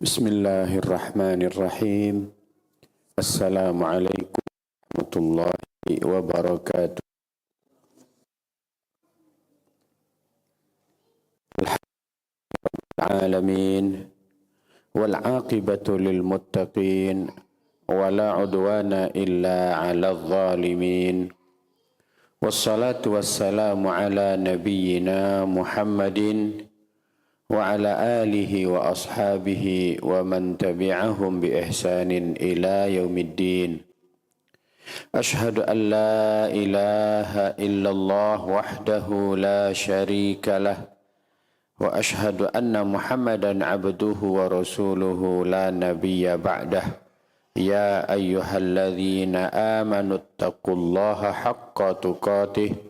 Bismillahirrahmanirrahim. Assalamualaikum warahmatullahi wabarakatuh. Alhamdulillahirrahmanirrahim. Wal-aqibatu lil-muttaqin. Wala udwana illa ala zalimin. Wassalatu wassalamu ala nabiyyina Muhammadin wa ala alihi wa ashabihi wa man tabi'ahum bi ihsanin ila yaumiddin. Ashhadu an la ilaha illallah wahdahu la syarika lah wa ashhadu anna Muhammadan abduhu wa rasuluhu la nabiyya ba'dah. Ya ayyuhalladzina amanu taqullaha haqqa tuqatih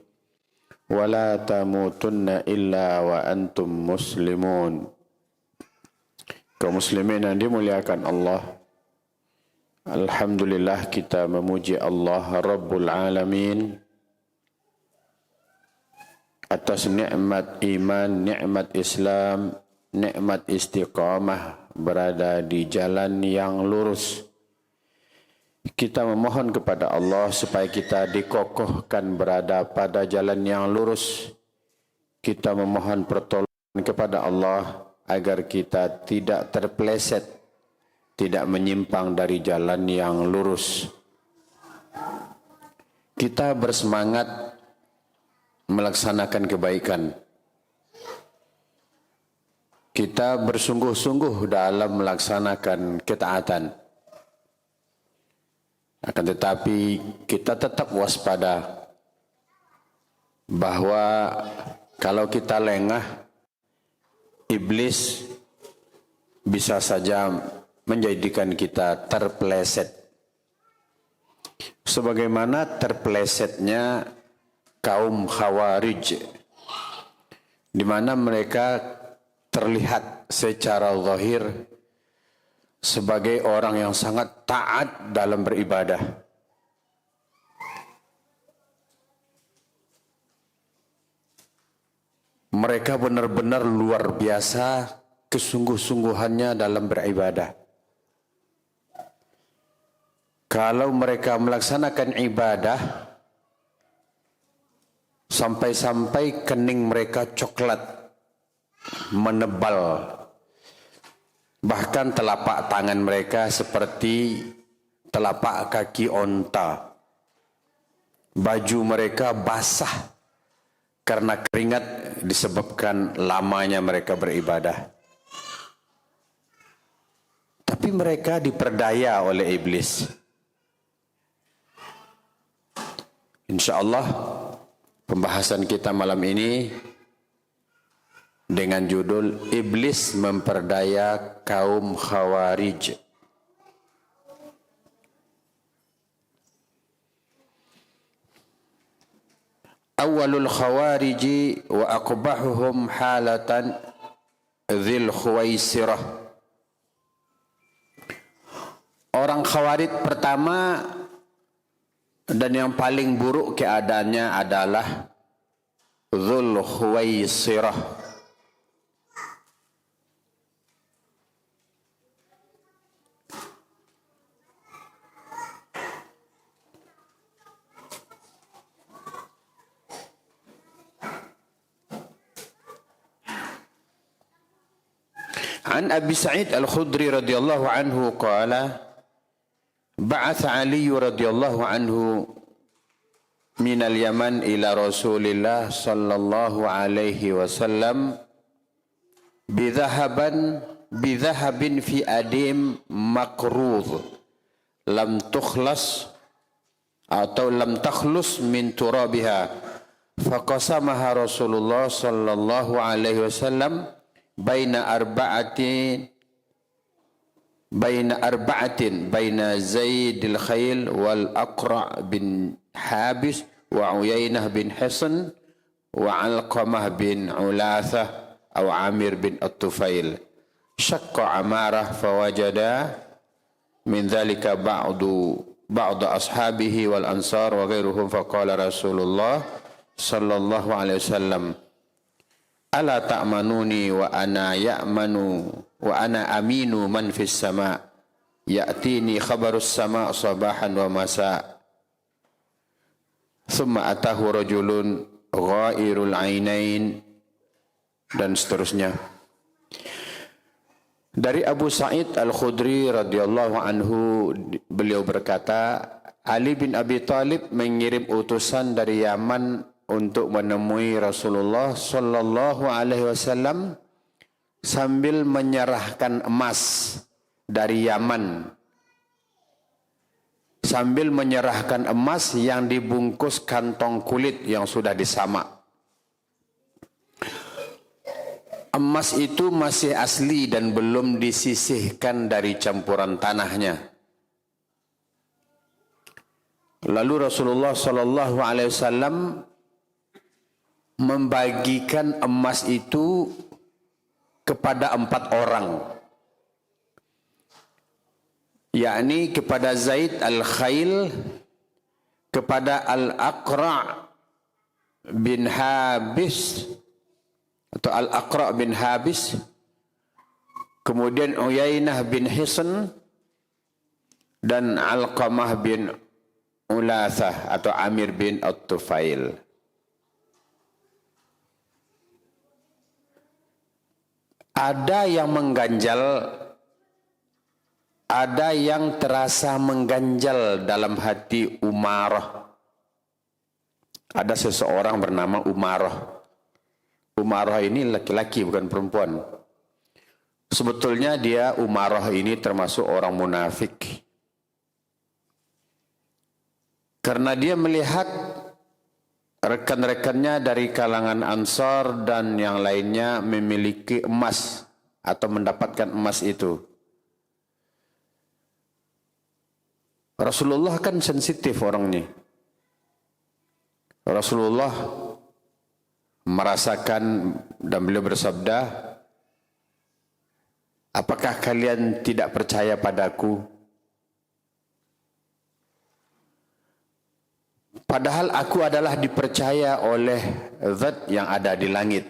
wa la tamutunna illa wa antum muslimun. Kaum muslimin yang dimuliakan Allah, alhamdulillah kita memuji Allah Rabbul Alamin atas nikmat iman, nikmat Islam, nikmat istiqamah berada di jalan yang lurus. Kita memohon kepada Allah supaya kita dikokohkan berada pada jalan yang lurus. Kita memohon pertolongan kepada Allah agar kita tidak terpeleset, tidak menyimpang dari jalan yang lurus. Kita bersemangat melaksanakan kebaikan. Kita bersungguh-sungguh dalam melaksanakan ketaatan. Akan tetapi kita tetap waspada bahwa kalau kita lengah, iblis bisa saja menjadikan kita terpeleset. Sebagaimana terpelesetnya kaum Khawarij, di mana mereka terlihat secara zahir sebagai orang yang sangat taat dalam beribadah. Mereka benar-benar luar biasa kesungguh-sungguhannya dalam beribadah. Kalau mereka melaksanakan ibadah, sampai-sampai kening mereka coklat, menebal. Bahkan telapak tangan mereka seperti telapak kaki onta. Baju mereka basah karena keringat disebabkan lamanya mereka beribadah. Tapi mereka diperdaya oleh iblis. InsyaAllah pembahasan kita malam ini dengan judul Iblis Memperdaya Kaum Khawarij. Awalul Khawariji wa aqbahuhum halatan Dzil Khuwaisirah. Orang Khawarij pertama dan yang paling buruk keadaannya adalah Dzul Khuwaisirah. عن أبي سعيد الخدري رضي الله عنه قال بعث علي رضي الله عنه من اليمن إلى رسول الله صلى الله عليه وسلم بذهب في أديم مقروض لم تخلص atau lam takhlus min turabiha faqasamaha Rasulullah sallallahu alaihi wasallam baina arba'atin baina Zaidil Khail wal Aqra' bin Habis wa Uyainah bin Hisan wa Alqamah bin Ulathah atau Amir bin At-Tufail. Syaqqa Amarah fawajada min dhalika ba'du ashabihi wal ansar wa ghairuhum faqala Rasulullah sallallahu alaihi wasallam ala ta'manuni wa ana ya'manu wa ana aminu man fis sama ya'tini khabarus sama sabahan wa masa thumma atahu rajulun ghairul ainain dan seterusnya. Dari Abu Sa'id Al-Khudri radhiyallahu anhu, beliau berkata, Ali bin Abi Thalib mengirim utusan dari Yaman untuk menemui Rasulullah sallallahu alaihi wasallam sambil menyerahkan emas dari Yaman. Sambil menyerahkan emas yang dibungkus kantong kulit yang sudah disamak. Emas itu masih asli dan belum disisihkan dari campuran tanahnya. Lalu Rasulullah sallallahu alaihi wasallam membagikan emas itu kepada 4 orang. Yakni kepada Zaid al-Khail, kepada Al-Aqra' bin Habis atau Al-Aqra' bin Habis, kemudian Uyainah bin Hisn dan Alqamah bin Ulathah atau Amir bin At-Tufail. Ada yang mengganjal, ada yang terasa mengganjal dalam hati Umarah. Ada seseorang bernama Umarah. Umarah ini laki-laki bukan perempuan. Sebetulnya dia Umarah ini termasuk orang munafik. Karena dia melihat rekan-rekannya dari kalangan Ansar dan yang lainnya memiliki emas atau mendapatkan emas itu. Rasulullah kan sensitif orangnya. Rasulullah merasakan dan beliau bersabda, apakah kalian tidak percaya padaku? Padahal aku adalah dipercaya oleh Zat yang ada di langit,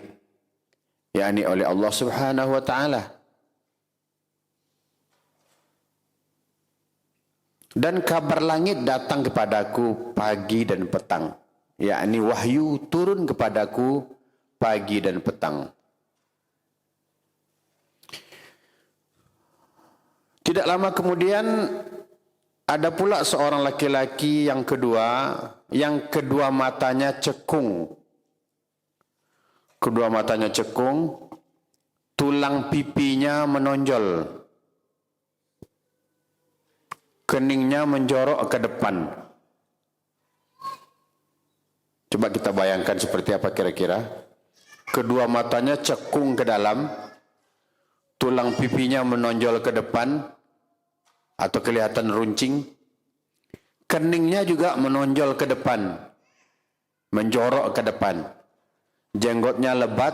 yakni oleh Allah Subhanahu wa taala. Dan kabar langit datang kepadaku pagi dan petang. Yakni wahyu turun kepadaku pagi dan petang. Tidak lama kemudian ada pula seorang laki-laki yang kedua matanya cekung. Kedua matanya cekung, tulang pipinya menonjol, keningnya menjorok ke depan. Coba kita bayangkan seperti apa kira-kira. Kedua matanya cekung ke dalam, tulang pipinya menonjol ke depan atau kelihatan runcing. Keningnya juga menonjol ke depan, menjorok ke depan. Jenggotnya lebat,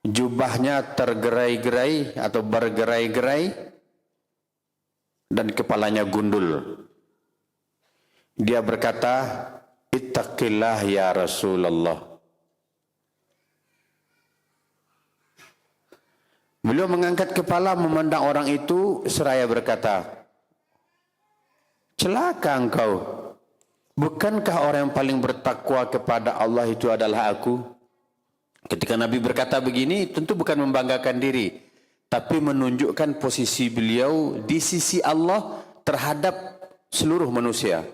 jubahnya tergerai-gerai atau bergerai-gerai, dan kepalanya gundul. Dia berkata, Ittaqillah ya Rasulullah. Beliau mengangkat kepala memandang orang itu seraya berkata, celaka engkau. Bukankah orang yang paling bertakwa kepada Allah itu adalah aku? Ketika Nabi berkata begini, tentu bukan membanggakan diri, tapi menunjukkan posisi beliau di sisi Allah terhadap seluruh manusia.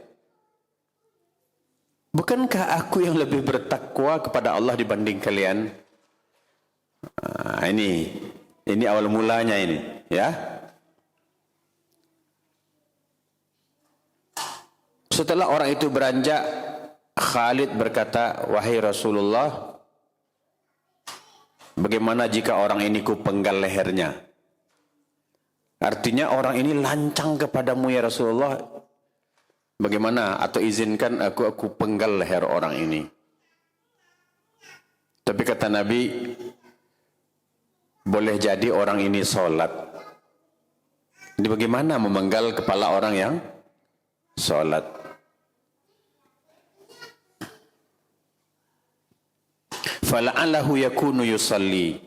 Bukankah aku yang lebih bertakwa kepada Allah dibanding kalian? Ini awal mulanya ini, ya. Setelah orang itu beranjak, Khalid berkata, wahai Rasulullah, bagaimana jika orang ini ku penggal lehernya? Artinya orang ini lancang kepadamu ya Rasulullah. Bagaimana? Atau izinkan aku penggal leher orang ini. Tapi kata Nabi, boleh jadi orang ini sholat. Jadi bagaimana memenggal kepala orang yang sholat? Fala'allahu yakunu yusalli.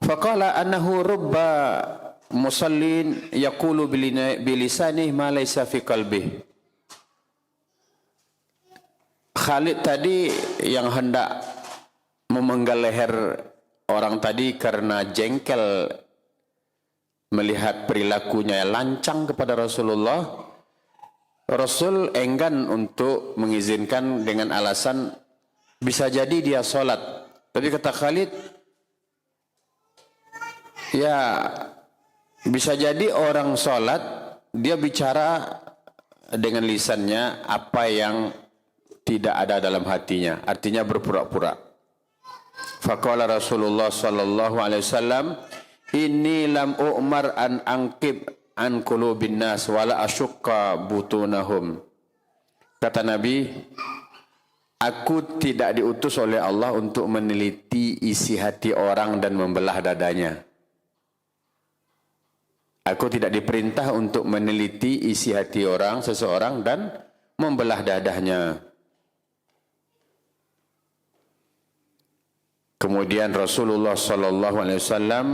Faqala annahu rubba musallin yaqulu bilisanih ma laysa fi qalbih. Khalid tadi yang hendak memenggal leher orang tadi karena jengkel melihat perilakunya yang lancang kepada Rasulullah. Rasul enggan untuk mengizinkan dengan alasan bisa jadi dia sholat. Tapi kata Khalid, ya bisa jadi orang sholat, dia bicara dengan lisannya apa yang tidak ada dalam hatinya. Artinya berpura-pura. Faqala Rasulullah sallallahu alaihi wasallam, inni lam u'mar an angkib an qulubin nas wala asyukka butunahum. Kata Nabi, aku tidak diutus oleh Allah untuk meneliti isi hati orang dan membelah dadanya. Aku tidak diperintah untuk meneliti isi hati orang, seseorang dan membelah dadanya. Kemudian Rasulullah sallallahu alaihi wasallam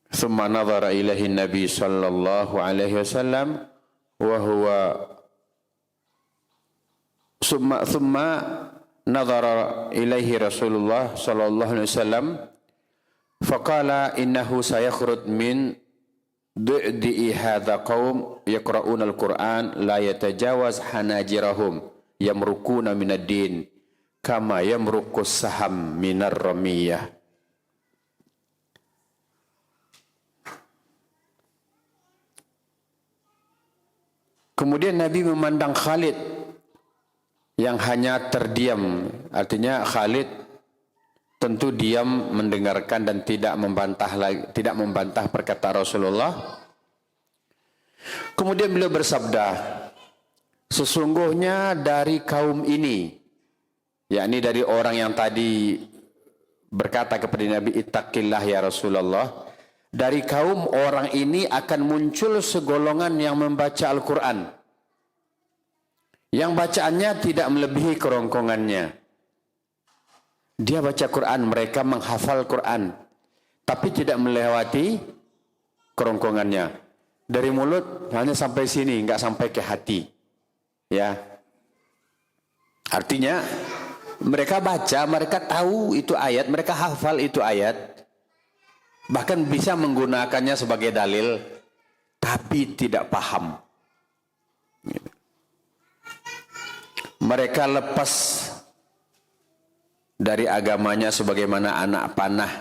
ثم نظر إليه النبي صلى الله عليه وسلم وهو ثم نظر إليه رسول الله صلى الله عليه وسلم فقال إنه سيخرج من ضئضئ هذا قوم يقرؤون القرآن لا يتجاوز حناجرهم يمرقون من الدين كما يمرق السهم من الرمية. Kemudian Nabi memandang Khalid yang hanya terdiam. Artinya Khalid tentu diam mendengarkan dan tidak membantah perkataan Rasulullah. Kemudian beliau bersabda, sesungguhnya dari kaum ini, yakni dari orang yang tadi berkata kepada Nabi, ittaqillah ya Rasulullah, dari kaum orang ini akan muncul segolongan yang membaca Al-Quran, yang bacaannya tidak melebihi kerongkongannya. Dia baca Quran, mereka menghafal Quran, tapi tidak melewati kerongkongannya. Dari mulut hanya sampai sini, nggak sampai ke hati. Ya, artinya mereka baca, mereka tahu itu ayat, mereka hafal itu ayat, bahkan bisa menggunakannya sebagai dalil, tapi tidak paham. Mereka lepas dari agamanya sebagaimana anak panah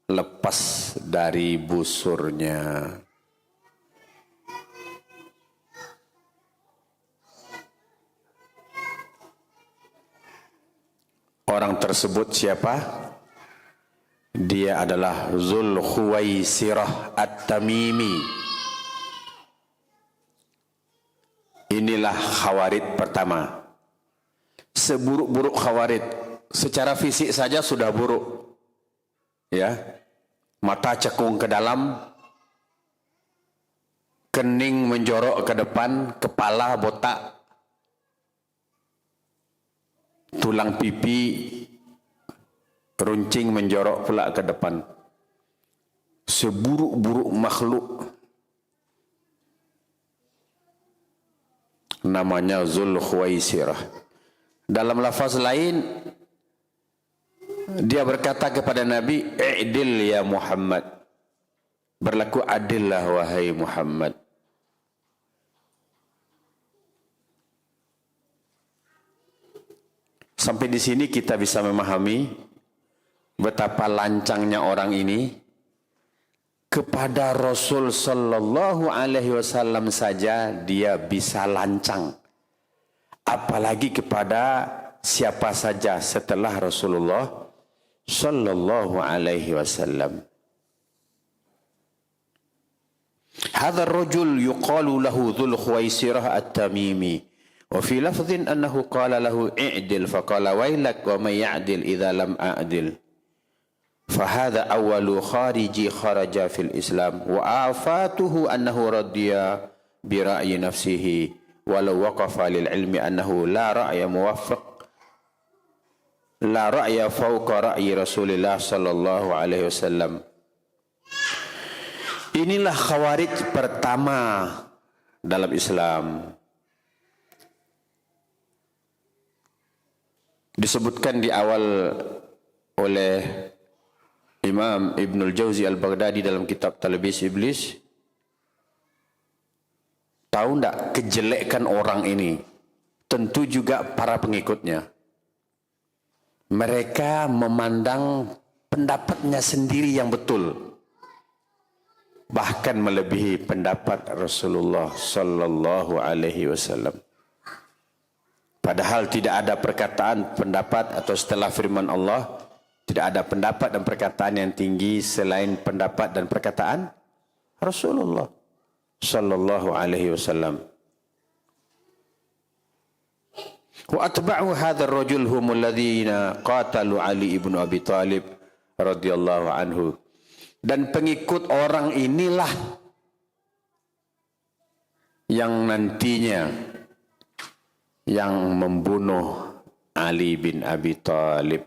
lepas dari busurnya. Orang tersebut siapa? Dia adalah Zul Khuwaisirah At-Tamimi. Inilah Khawarid pertama. Seburuk-buruk Khawarid, secara fisik saja sudah buruk. Ya. Mata cekung ke dalam, kening menjorok ke depan, kepala botak, tulang pipi runcing menjorok pula ke depan. Seburuk-buruk makhluk. Namanya Zul Khuwaisirah. Dalam lafaz lain, dia berkata kepada Nabi, i'dil ya Muhammad. Berlaku adillah wahai Muhammad. Sampai di sini kita bisa memahami betapa lancangnya orang ini. Kepada Rasul sallallahu alaihi wasallam saja dia bisa lancang, apalagi kepada siapa saja setelah Rasulullah sallallahu alaihi wasallam. Hadha ar-rajul yuqalu lahu Dzul Khuwaisirah At-Tamimi, wa fi lafdhin annahu qala lahu i'dil, faqala wailak wa may ya'dil idza lam a'dil. فهذا أول خارجي خرج في الإسلام وآفاته أنه رضي برأي نفسه ولو وقف للعلم أنه لا رأي موفق la ra'ya fawqa ra'yi Rasulullah sallallahu alaihi wasallam. Inilah Khawarij pertama dalam Islam. Disebutkan di awal oleh Imam Ibnul Jauzi Al-Baghdadi dalam kitab Talbis Iblis. Tahu tidak kejelekan orang ini? Tentu juga para pengikutnya. Mereka memandang pendapatnya sendiri yang betul, bahkan melebihi pendapat Rasulullah sallallahu alaihi wasallam. Padahal tidak ada perkataan, pendapat atau setelah firman Allah, tidak ada pendapat dan perkataan yang tinggi selain pendapat dan perkataan Rasulullah sallallahu alaihi wasallam. Wa atba'u hadzal rajul humul ladzina qatalu Ali ibn Abi Thalib radhiyallahu anhu. Dan pengikut orang inilah yang nantinya yang membunuh Ali bin Abi Thalib.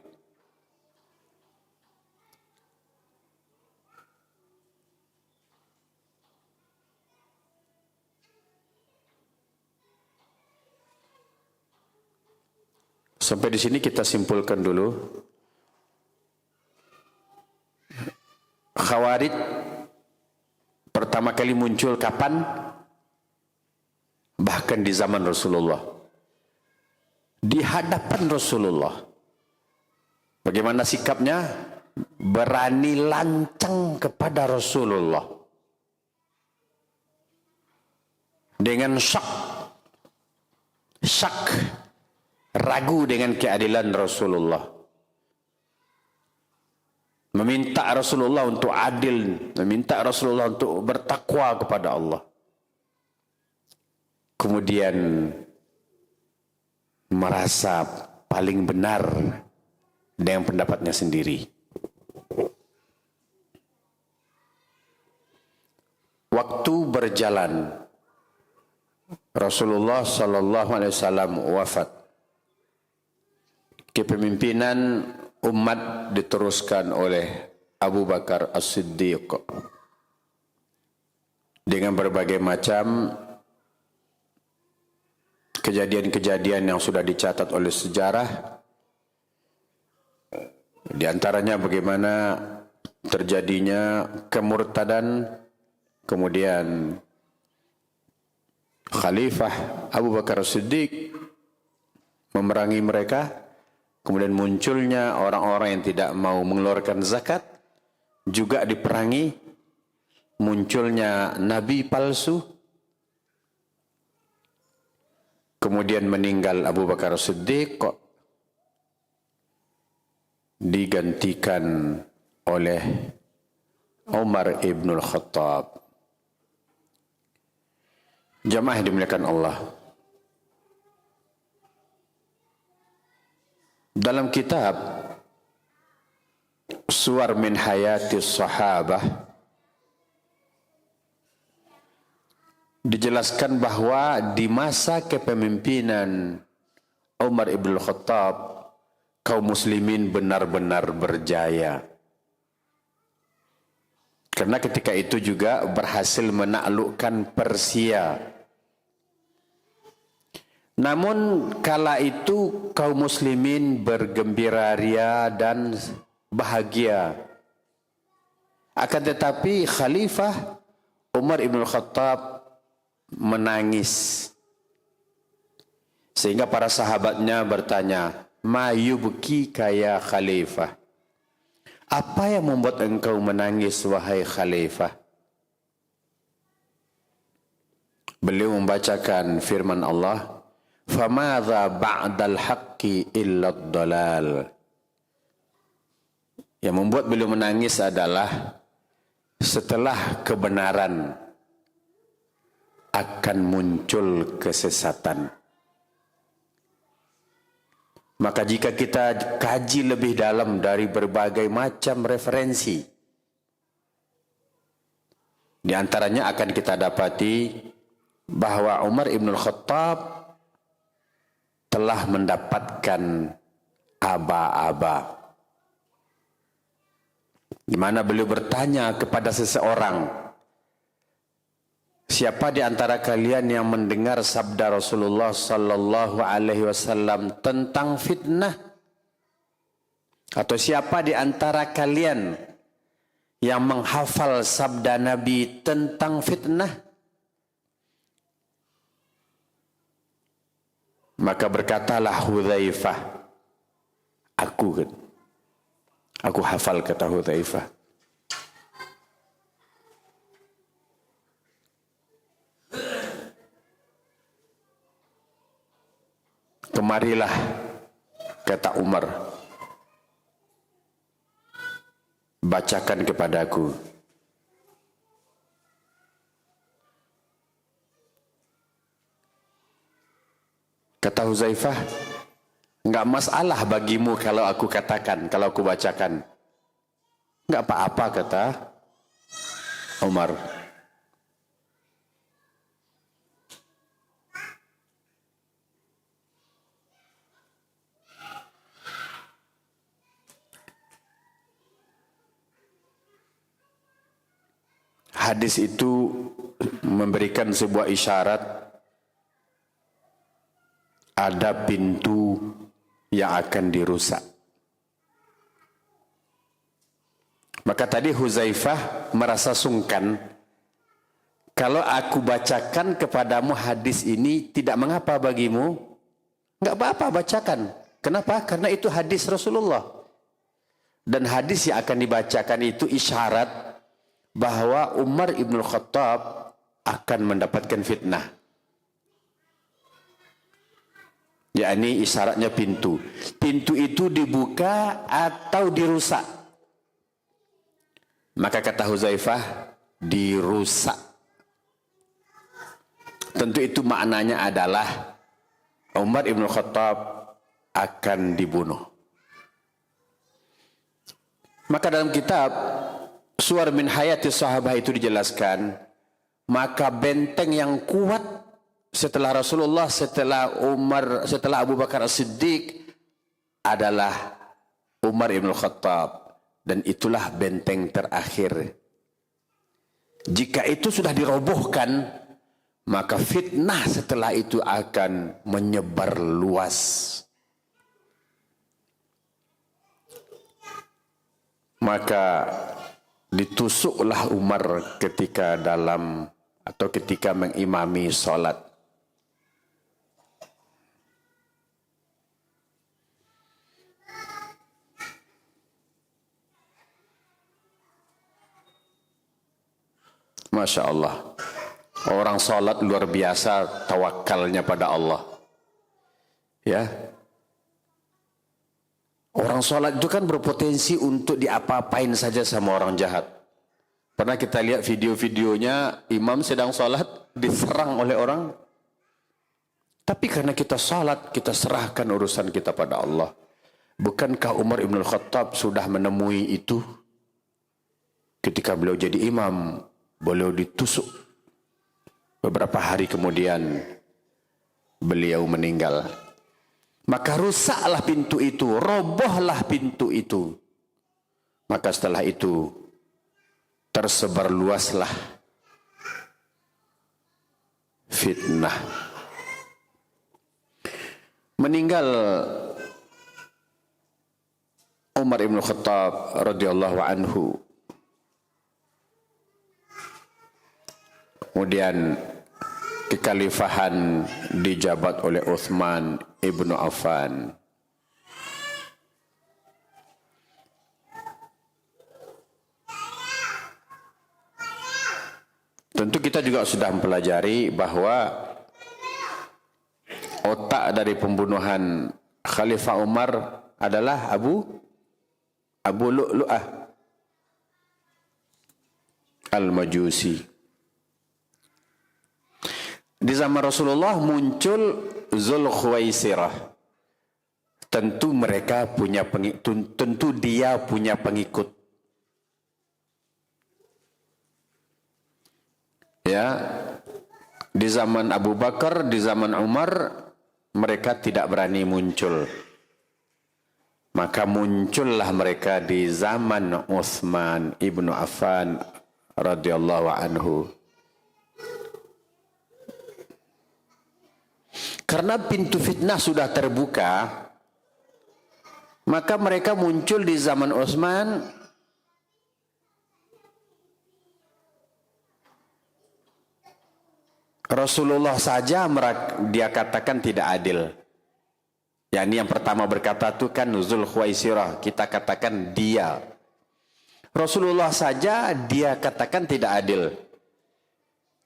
Sampai di sini kita simpulkan dulu. Khawarij pertama kali muncul kapan? Bahkan di zaman Rasulullah. Di hadapan Rasulullah. Bagaimana sikapnya? Berani lancang kepada Rasulullah. Dengan syak, ragu dengan keadilan Rasulullah. Meminta Rasulullah untuk adil, meminta Rasulullah untuk bertakwa kepada Allah. Kemudian merasa paling benar dengan pendapatnya sendiri. Waktu berjalan, Rasulullah sallallahu alaihi wasallam wafat. Kepemimpinan umat diteruskan oleh Abu Bakar As-Siddiq dengan berbagai macam kejadian-kejadian yang sudah dicatat oleh sejarah. Di antaranya bagaimana terjadinya kemurtadan, kemudian Khalifah Abu Bakar As-Siddiq memerangi mereka. Kemudian munculnya orang-orang yang tidak mau mengeluarkan zakat, juga diperangi. Munculnya nabi palsu. Kemudian meninggal Abu Bakar Siddiq, digantikan oleh Umar ibn Khattab. Jamaah dimuliakan Allah. Dalam kitab Suwar min Hayatis Sahabah dijelaskan bahwa di masa kepemimpinan Umar ibn Khattab, kaum muslimin benar-benar berjaya. Karena ketika itu juga berhasil menaklukkan Persia. Namun kala itu kaum muslimin bergembira ria dan bahagia. Akan tetapi Khalifah Umar ibn Khattab menangis. Sehingga para sahabatnya bertanya, "Ma yubki kaya Khalifah?" Apa yang membuat engkau menangis wahai Khalifah? Beliau membacakan firman Allah, "Famadza ba'dal haqqi illa ad-dalal." Yang membuat beliau menangis adalah setelah kebenaran akan muncul kesesatan. Maka jika kita kaji lebih dalam dari berbagai macam referensi, di antaranya akan kita dapati bahwa Umar ibn Khattab telah mendapatkan aba-aba. Di mana beliau bertanya kepada seseorang, siapa di antara kalian yang mendengar sabda Rasulullah sallallahu alaihi wasallam tentang fitnah? Atau siapa di antara kalian yang menghafal sabda Nabi tentang fitnah? Maka berkatalah Hudzaifah, aku hafal, kata Hudzaifah. Kemarilah, kata Umar, bacakan kepadaku. Kata Hudzaifah, enggak masalah bagimu kalau aku katakan, kalau aku bacakan. Enggak apa-apa, kata Umar. Hadis itu memberikan sebuah isyarat ada pintu yang akan dirusak. Maka tadi Hudzaifah merasa sungkan, kalau aku bacakan kepadamu hadis ini tidak mengapa bagimu? Enggak apa-apa, bacakan. Kenapa? Karena itu hadis Rasulullah. Dan hadis yang akan dibacakan itu isyarat bahwa Umar ibn Khattab akan mendapatkan fitnah. Yakni isyaratnya pintu. Pintu itu dibuka atau dirusak. Maka kata Hudzaifah, dirusak. Tentu itu maknanya adalah Umar ibn Khattab akan dibunuh. Maka dalam kitab Suwar min Hayati Sahabah itu dijelaskan, maka benteng yang kuat setelah Rasulullah, setelah Umar, setelah Abu Bakar As-Siddiq adalah Umar ibn Khattab, dan itulah benteng terakhir. Jika itu sudah dirobohkan, maka fitnah setelah itu akan menyebar luas. Maka ditusuklah Umar ketika dalam atau ketika mengimami sholat. Masya Allah. Orang sholat luar biasa tawakalnya pada Allah. Ya. Orang sholat itu kan berpotensi untuk diapa-apain saja sama orang jahat. Pernah kita lihat video-videonya, imam sedang sholat diserang oleh orang. Tapi karena kita sholat, kita serahkan urusan kita pada Allah. Bukankah Umar ibn Khattab sudah menemui itu? Ketika beliau jadi imam, beliau ditusuk. Beberapa hari kemudian, beliau meninggal. Maka rusaklah pintu itu, robohlah pintu itu. Maka setelah itu tersebar luaslah fitnah. Meninggal Umar ibn Khattab radhiyallahu anhu. Kemudian kekhalifahan dijabat oleh Utsman ibnu Affan. Tentu kita juga sudah mempelajari bahwa otak dari pembunuhan Khalifah Umar adalah Abu Lu'lu'ah Al-Majusi. Di zaman Rasulullah muncul Zulkhuwaisirah. Tentu mereka punya pengikut, tentu dia punya pengikut. Ya, di zaman Abu Bakar, di zaman Umar, mereka tidak berani muncul. Maka muncullah mereka di zaman Utsman ibnu Affan radhiyallahu anhu. Karena pintu fitnah sudah terbuka, maka mereka muncul di zaman Utsman. Rasulullah saja dia katakan tidak adil. Yani yang pertama berkata itu kan Zul Khuwaisirah, kita katakan dia. Rasulullah saja dia katakan tidak adil.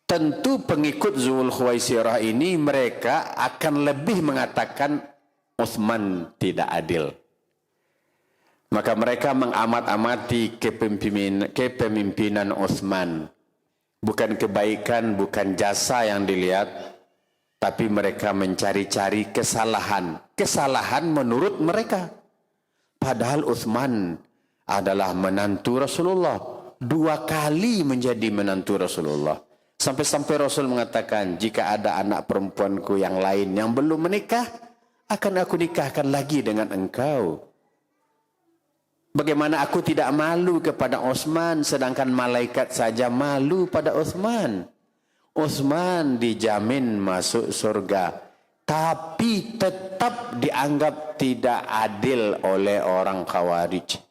Tentu pengikut Zul Khuwaisirah ini mereka akan lebih mengatakan Utsman tidak adil. Maka mereka mengamat-amati kepemimpinan Utsman. Bukan kebaikan, bukan jasa yang dilihat, tapi mereka mencari-cari kesalahan. Kesalahan menurut mereka. Padahal Utsman adalah menantu Rasulullah. 2 kali menjadi menantu Rasulullah. Sampai-sampai Rasul mengatakan, jika ada anak perempuanku yang lain yang belum menikah, akan aku nikahkan lagi dengan engkau. Bagaimana aku tidak malu kepada Utsman, sedangkan malaikat saja malu pada Utsman. Utsman dijamin masuk surga, tapi tetap dianggap tidak adil oleh orang Khawarij.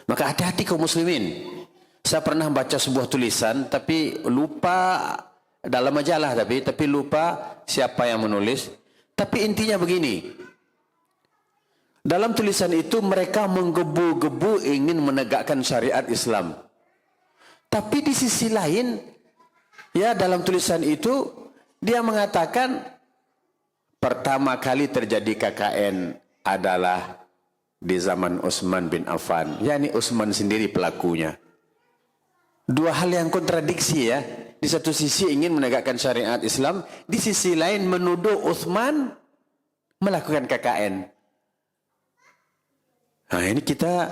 Maka hati-hati kaum muslimin. Saya pernah baca sebuah tulisan, tapi lupa dalam majalah, tapi lupa siapa yang menulis. Tapi intinya begini. Dalam tulisan itu mereka menggebu-gebu ingin menegakkan syariat Islam. Tapi di sisi lain, ya dalam tulisan itu dia mengatakan pertama kali terjadi KKN adalah di zaman Utsman bin Affan. Yani Utsman sendiri pelakunya. 2 hal yang kontradiksi ya. Di satu sisi ingin menegakkan syariat Islam, di sisi lain menuduh Utsman melakukan KKN. Nah ini kita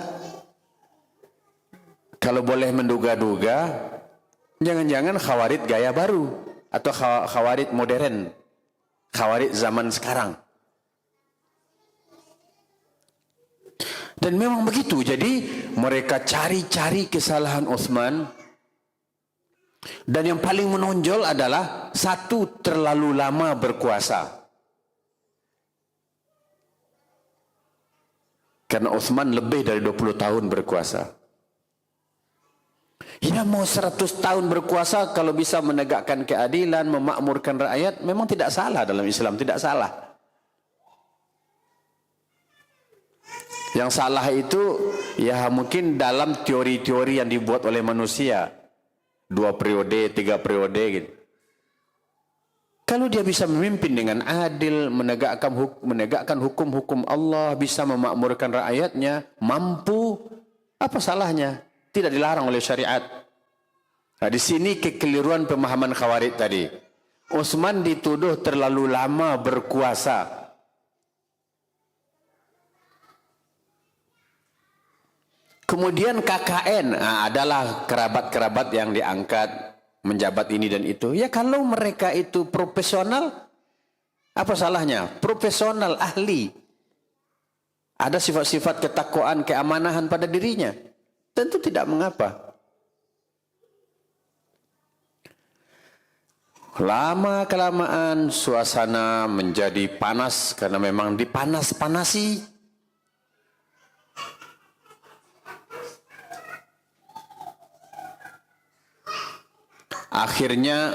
kalau boleh menduga-duga, jangan-jangan Khawarij gaya baru atau Khawarij modern, Khawarij zaman sekarang. Dan memang begitu. Jadi mereka cari-cari kesalahan Utsman. Dan yang paling menonjol adalah 1, terlalu lama berkuasa. Karena Utsman lebih dari 20 tahun berkuasa. Ya mau 100 tahun berkuasa, kalau bisa menegakkan keadilan, memakmurkan rakyat, memang tidak salah dalam Islam, tidak salah. Yang salah itu ya mungkin dalam teori-teori yang dibuat oleh manusia. 2 periode, 3 periode gitu. Kalau dia bisa memimpin dengan adil, menegakkan hukum-hukum Allah, bisa memakmurkan rakyatnya, mampu, apa salahnya? Tidak dilarang oleh syariat. Nah, di sini kekeliruan pemahaman Khawarij tadi. Utsman dituduh terlalu lama berkuasa. Kemudian KKN adalah kerabat-kerabat yang diangkat menjabat ini dan itu. Ya kalau mereka itu profesional, apa salahnya? Profesional, ahli. Ada sifat-sifat ketakwaan, keamanahan pada dirinya. Tentu tidak mengapa. Lama-kelamaan suasana menjadi panas karena memang dipanas-panasi. Akhirnya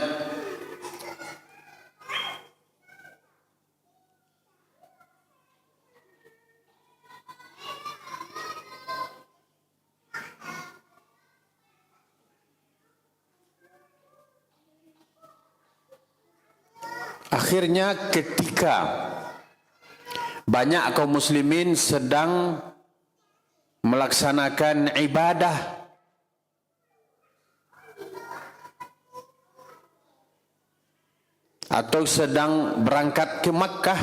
ketika banyak kaum muslimin sedang melaksanakan ibadah atau sedang berangkat ke Makkah,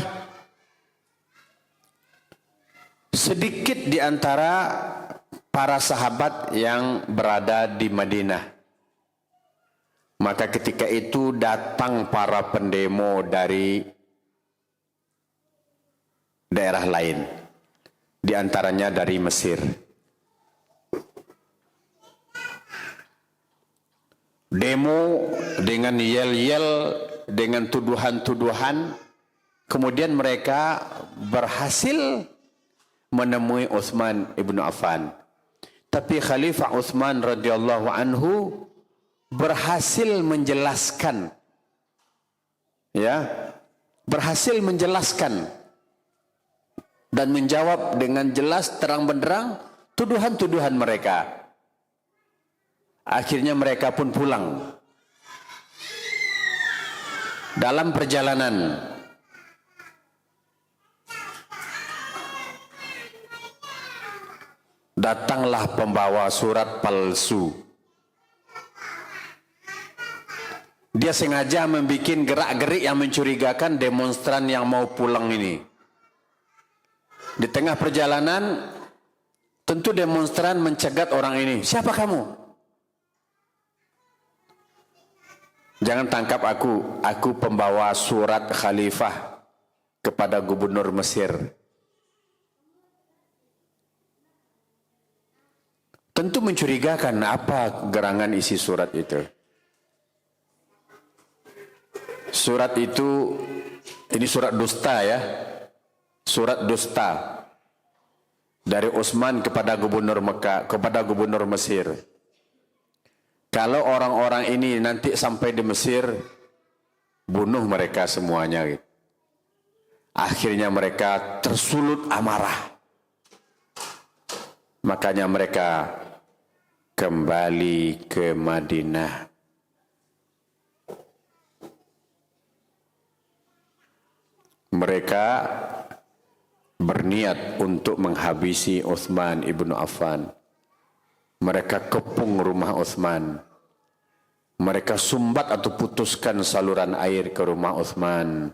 sedikit di antara para sahabat yang berada di Madinah. Maka ketika itu datang para pendemo dari daerah lain, di antaranya dari Mesir. Demo dengan yel-yel, dengan tuduhan-tuduhan, kemudian mereka berhasil menemui Utsman ibnu Affan. Tapi Khalifah Utsman radhiyallahu anhu berhasil menjelaskan, berhasil menjelaskan dan menjawab dengan jelas terang benderang tuduhan-tuduhan mereka. Akhirnya mereka pun pulang. Dalam perjalanan, datanglah pembawa surat palsu. Dia sengaja membuat gerak-gerik yang mencurigakan demonstran yang mau pulang ini. Di tengah perjalanan, tentu demonstran mencegat orang ini. Siapa kamu? Jangan tangkap aku pembawa surat khalifah kepada gubernur Mesir. Tentu mencurigakan apa gerangan isi surat itu. Surat itu, ini surat dusta ya. Surat dusta dari Utsman kepada gubernur Mekah, kepada gubernur Mesir. Kalau orang-orang ini nanti sampai di Mesir, bunuh mereka semuanya. Akhirnya mereka tersulut amarah. Makanya mereka kembali ke Madinah. Mereka berniat untuk menghabisi Utsman ibnu Affan. Mereka kepung rumah Utsman. Mereka sumbat atau putuskan saluran air ke rumah Utsman.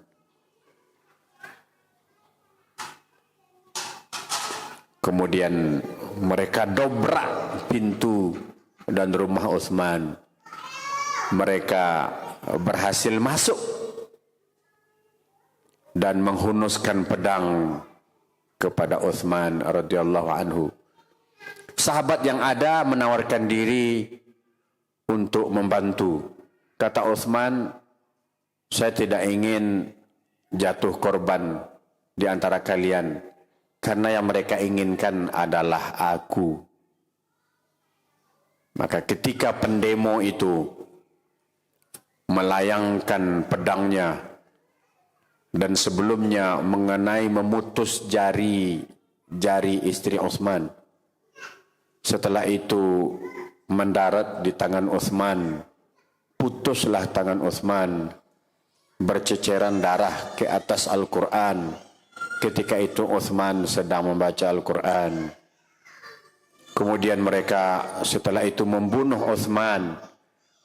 Kemudian mereka dobrak pintu dan rumah Utsman. Mereka berhasil masuk dan menghunuskan pedang kepada Utsman radhiyallahu anhu. Sahabat yang ada menawarkan diri untuk membantu. Kata Utsman, saya tidak ingin jatuh korban di antara kalian, karena yang mereka inginkan adalah aku. Maka ketika pendemo itu melayangkan pedangnya dan sebelumnya mengenai memutus jari istri Utsman, setelah itu mendarat di tangan Utsman, putuslah tangan Utsman, berceceran darah ke atas Al-Quran. Ketika itu Utsman sedang membaca Al-Quran. Kemudian mereka setelah itu membunuh Utsman,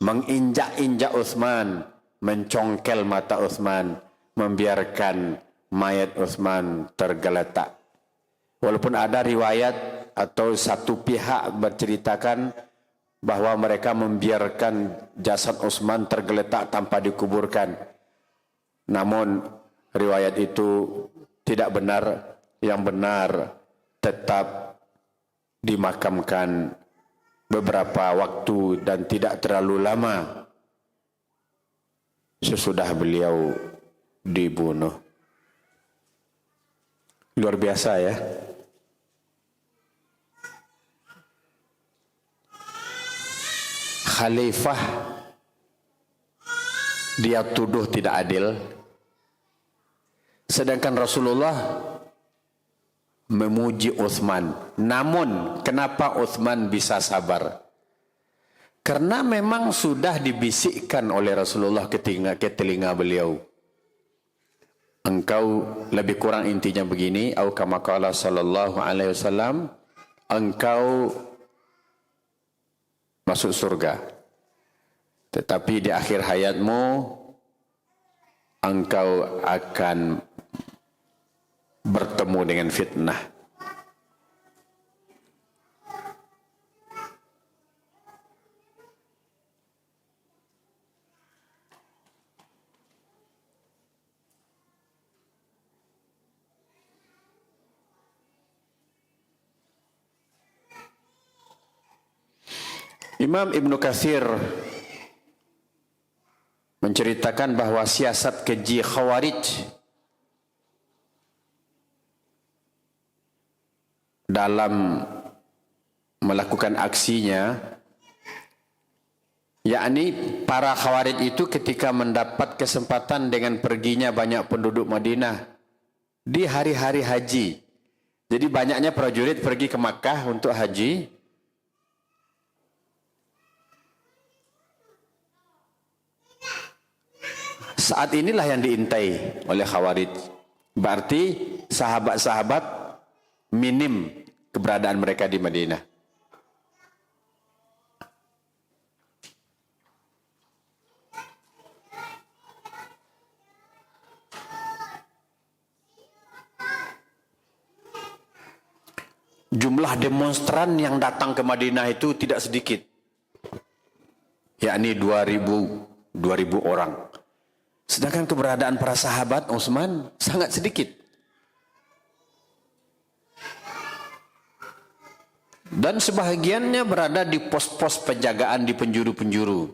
menginjak-injak Utsman, mencongkel mata Utsman, membiarkan mayat Utsman tergeletak. Walaupun ada riwayat atau satu pihak berceritakan bahwa mereka membiarkan jasad Utsman tergeletak tanpa dikuburkan. Namun riwayat itu tidak benar. Yang benar tetap dimakamkan beberapa waktu dan tidak terlalu lama sesudah beliau dibunuh. Luar biasa ya. Khalifah dia tuduh tidak adil, sedangkan Rasulullah memuji Utsman. Namun kenapa Utsman bisa sabar? Karena memang sudah dibisikkan oleh Rasulullah ke telinga beliau. Engkau, lebih kurang intinya begini, au kama qala sallallahu alaihi wasallam, engkau masuk surga. Tetapi di akhir hayatmu engkau akan bertemu dengan fitnah. Imam Ibnu Katsir menceritakan bahwa siasat keji Khawarij dalam melakukan aksinya, yakni para Khawarij itu ketika mendapat kesempatan dengan perginya banyak penduduk Madinah di hari-hari haji. Jadi banyaknya prajurit pergi ke Makkah untuk haji. Saat inilah yang diintai oleh Khawarij. Berarti sahabat-sahabat minim keberadaan mereka di Madinah. Jumlah demonstran yang datang ke Madinah itu tidak sedikit. Yakni 2.000 orang. Sedangkan keberadaan para sahabat Utsman sangat sedikit. Dan sebahagiannya berada di pos-pos penjagaan di penjuru-penjuru.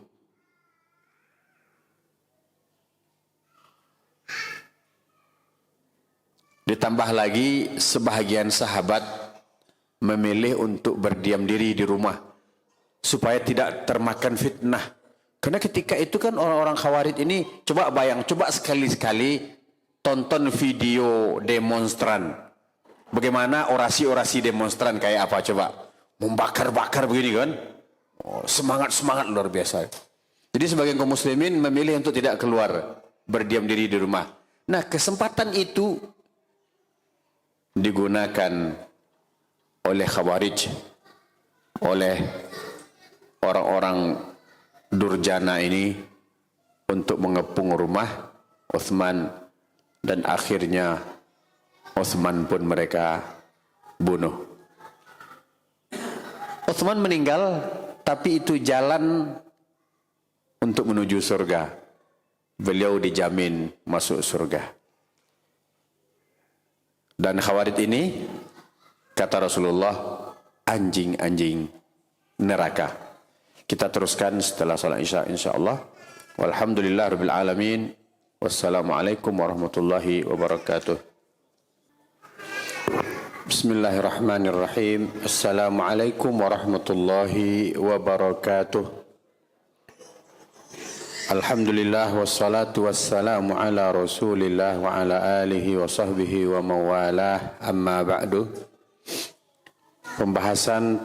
Ditambah lagi sebahagian sahabat memilih untuk berdiam diri di rumah supaya tidak termakan fitnah. Karena ketika itu kan orang-orang Khawarij ini, coba sekali-sekali tonton video demonstran. Bagaimana orasi-orasi demonstran kayak apa coba? Membakar-bakar begini kan? Oh, semangat-semangat luar biasa. Jadi sebagian kaum muslimin memilih untuk tidak keluar, berdiam diri di rumah. Nah, kesempatan itu digunakan oleh Khawarij, oleh orang-orang durjana ini untuk mengepung rumah Utsman, dan akhirnya Utsman pun mereka bunuh. Utsman meninggal, tapi itu jalan untuk menuju surga. Beliau dijamin masuk surga. Dan Khawarij ini, kata Rasulullah, anjing-anjing neraka. Kita teruskan setelah salat Isya insyaallah. Walhamdulillahirabbil alamin. Wassalamualaikum warahmatullahi wabarakatuh. Bismillahirrahmanirrahim. Assalamualaikum warahmatullahi wabarakatuh. Alhamdulillah wassalatu wassalamu ala Rasulillah wa ala alihi wa sahbihi wa mawalah. Amma ba'du. Pembahasan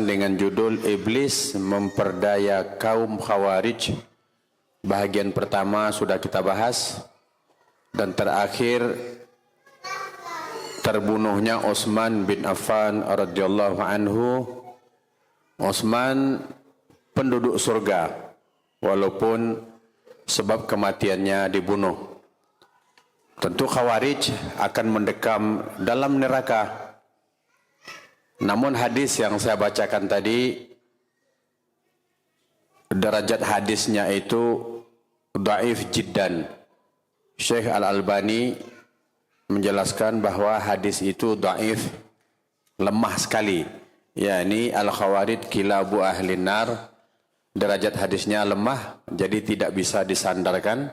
dengan judul Iblis Memperdaya Kaum Khawarij. Bahagian pertama sudah kita bahas, dan terakhir terbunuhnya Utsman bin Affan radhiyallahu anhu. Utsman penduduk surga walaupun sebab kematiannya dibunuh. Tentu Khawarij akan mendekam dalam neraka. Namun hadis yang saya bacakan tadi, derajat hadisnya itu dhaif jiddan. Syekh Al-Albani menjelaskan bahwa hadis itu dhaif, lemah sekali. yakni al-khawarij kilabu ahlin nar. Derajat hadisnya lemah, jadi tidak bisa disandarkan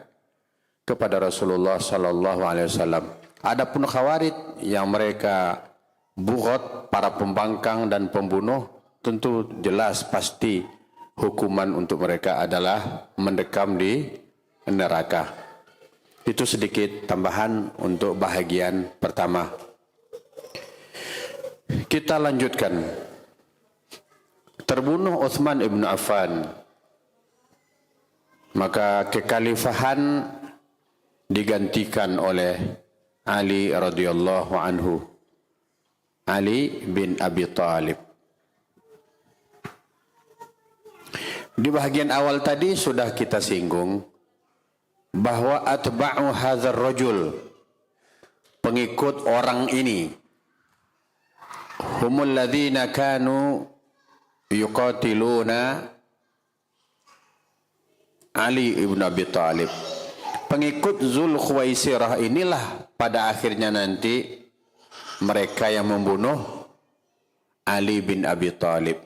kepada Rasulullah sallallahu alaihi wasallam. Adapun khawarij yang mereka bughat, para pembangkang dan pembunuh, tentu jelas pasti hukuman untuk mereka adalah mendekam di neraka. Itu sedikit tambahan untuk bahagian pertama. Kita lanjutkan. Terbunuh Utsman ibn Affan, maka kekhalifahan digantikan oleh Ali radhiyallahu anhu, Ali bin Abi Thalib. Di bahagian awal tadi sudah kita singgung bahwa atba'u hadzal rajul, pengikut orang ini, humul ladzina kanu yuqatiluna Ali ibn Abi Thalib. Pengikut Zul Khuwaisirah inilah pada akhirnya nanti mereka yang membunuh Ali bin Abi Thalib.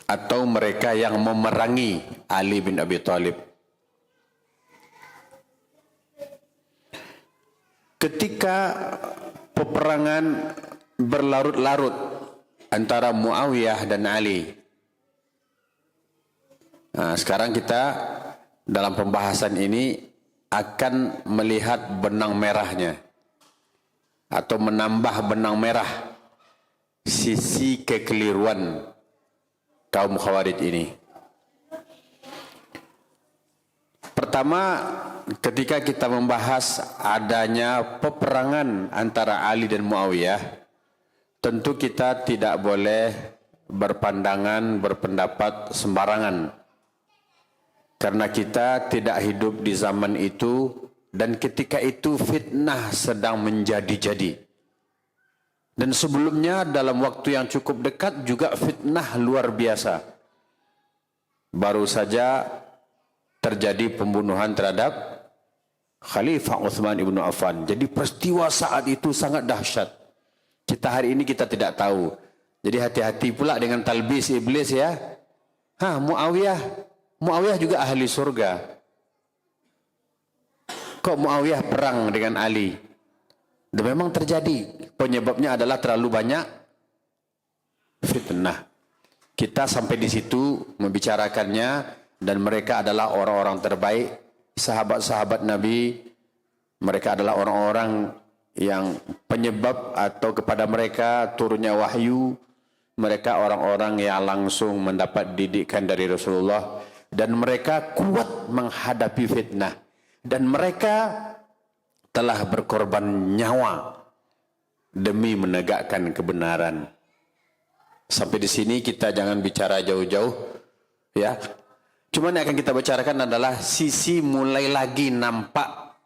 Atau mereka yang memerangi Ali bin Abi Thalib. Ketika peperangan berlarut-larut antara Muawiyah dan Ali. Nah, sekarang kita dalam pembahasan ini akan melihat benang merahnya atau menambah benang merah sisi kekeliruan kaum Khawarij ini. Pertama, ketika kita membahas adanya peperangan antara Ali dan Muawiyah, tentu kita tidak boleh berpendapat sembarangan. Karena kita tidak hidup di zaman itu dan ketika itu fitnah sedang menjadi-jadi. Dan sebelumnya dalam waktu yang cukup dekat juga fitnah luar biasa. Baru saja terjadi pembunuhan terhadap Khalifah Utsman ibnu Affan. Jadi peristiwa saat itu sangat dahsyat. Kita hari ini kita tidak tahu. Jadi hati-hati pula dengan talbis iblis ya. Muawiyah juga ahli surga. Kok Muawiyah perang dengan Ali? Dan memang terjadi. Penyebabnya adalah terlalu banyak fitnah. Kita sampai di situ membicarakannya dan mereka adalah orang-orang terbaik, sahabat-sahabat Nabi. Mereka adalah orang-orang yang penyebab atau kepada mereka turunnya wahyu. Mereka orang-orang yang langsung mendapat didikan dari Rasulullah dan mereka kuat menghadapi fitnah dan mereka telah berkorban nyawa demi menegakkan kebenaran. Sampai di sini kita jangan bicara jauh-jauh, ya. Cuma yang akan kita bicarakan adalah sisi mulai lagi nampak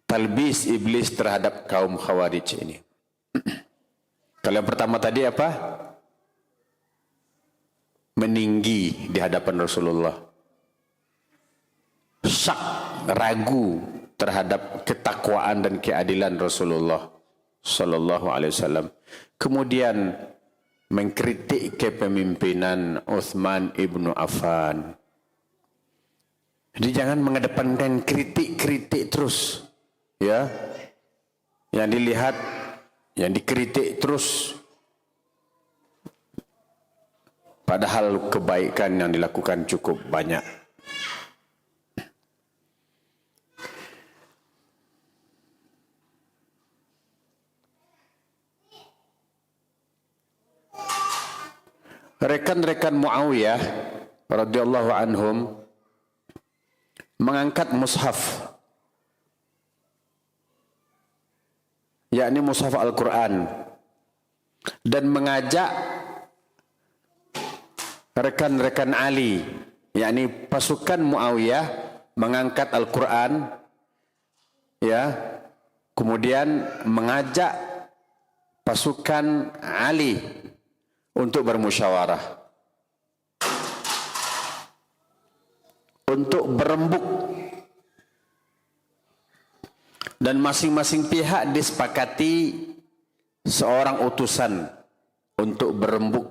talbis iblis terhadap kaum Khawarij ini. Kalau yang pertama tadi apa? Meninggi di hadapan Rasulullah. Syak, ragu terhadap ketakwaan dan keadilan Rasulullah sallallahu alaihi wasallam. Kemudian mengkritik kepemimpinan Utsman ibnu Affan. Jadi jangan mengedepankan kritik-kritik terus, ya. Yang dilihat, yang dikritik terus. Padahal kebaikan yang dilakukan cukup banyak. Rekan-rekan Muawiyah radhiyallahu anhum mengangkat mushaf, yakni mushaf Al-Quran, dan mengajak rekan-rekan Ali, yakni pasukan Muawiyah, mengangkat Al-Quran, ya, kemudian mengajak pasukan Ali untuk bermusyawarah, untuk berembuk, dan masing-masing pihak disepakati seorang utusan untuk berembuk.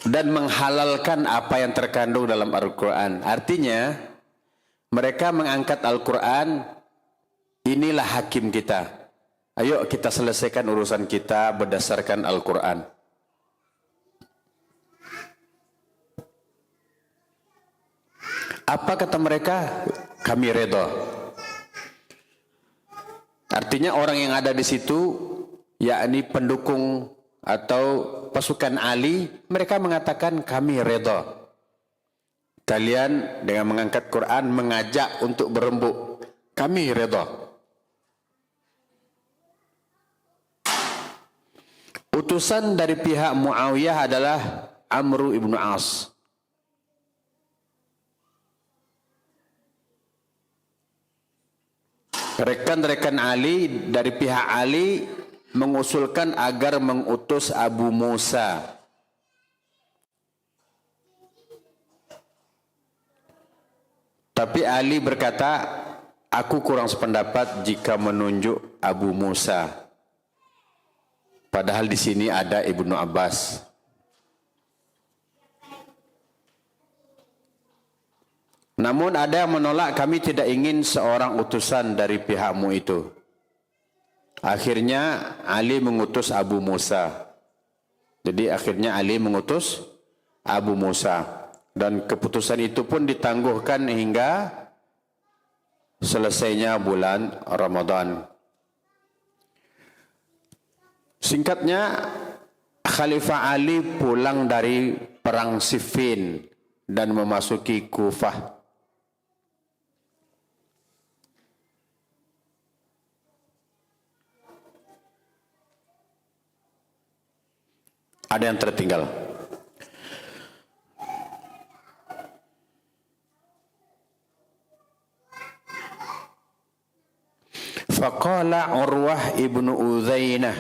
Dan menghalalkan apa yang terkandung dalam Al-Quran. Artinya, mereka mengangkat Al-Quran, inilah hakim kita. Ayo kita selesaikan urusan kita berdasarkan Al-Quran. Apa kata mereka? Kami redha. Artinya orang yang ada di situ, yakni pendukung atau pasukan Ali, mereka mengatakan kami redha. Kalian dengan mengangkat Quran mengajak untuk berembuk, kami redha. Utusan dari pihak Muawiyah adalah Amr ibnu As. Rekan-rekan Ali dari pihak Ali mengusulkan agar mengutus Abu Musa. Tapi Ali berkata, aku kurang sependapat jika menunjuk Abu Musa. Padahal di sini ada Ibnu Abbas. Namun ada yang menolak, kami tidak ingin seorang utusan dari pihakmu itu. Akhirnya Ali mengutus Abu Musa. Jadi akhirnya Ali mengutus Abu Musa. Dan keputusan itu pun ditangguhkan hingga selesainya bulan Ramadan. Singkatnya, Khalifah Ali pulang dari perang Siffin dan memasuki Kufah. Ada yang tertinggal. Faqala Urwah ibnu Udzainah,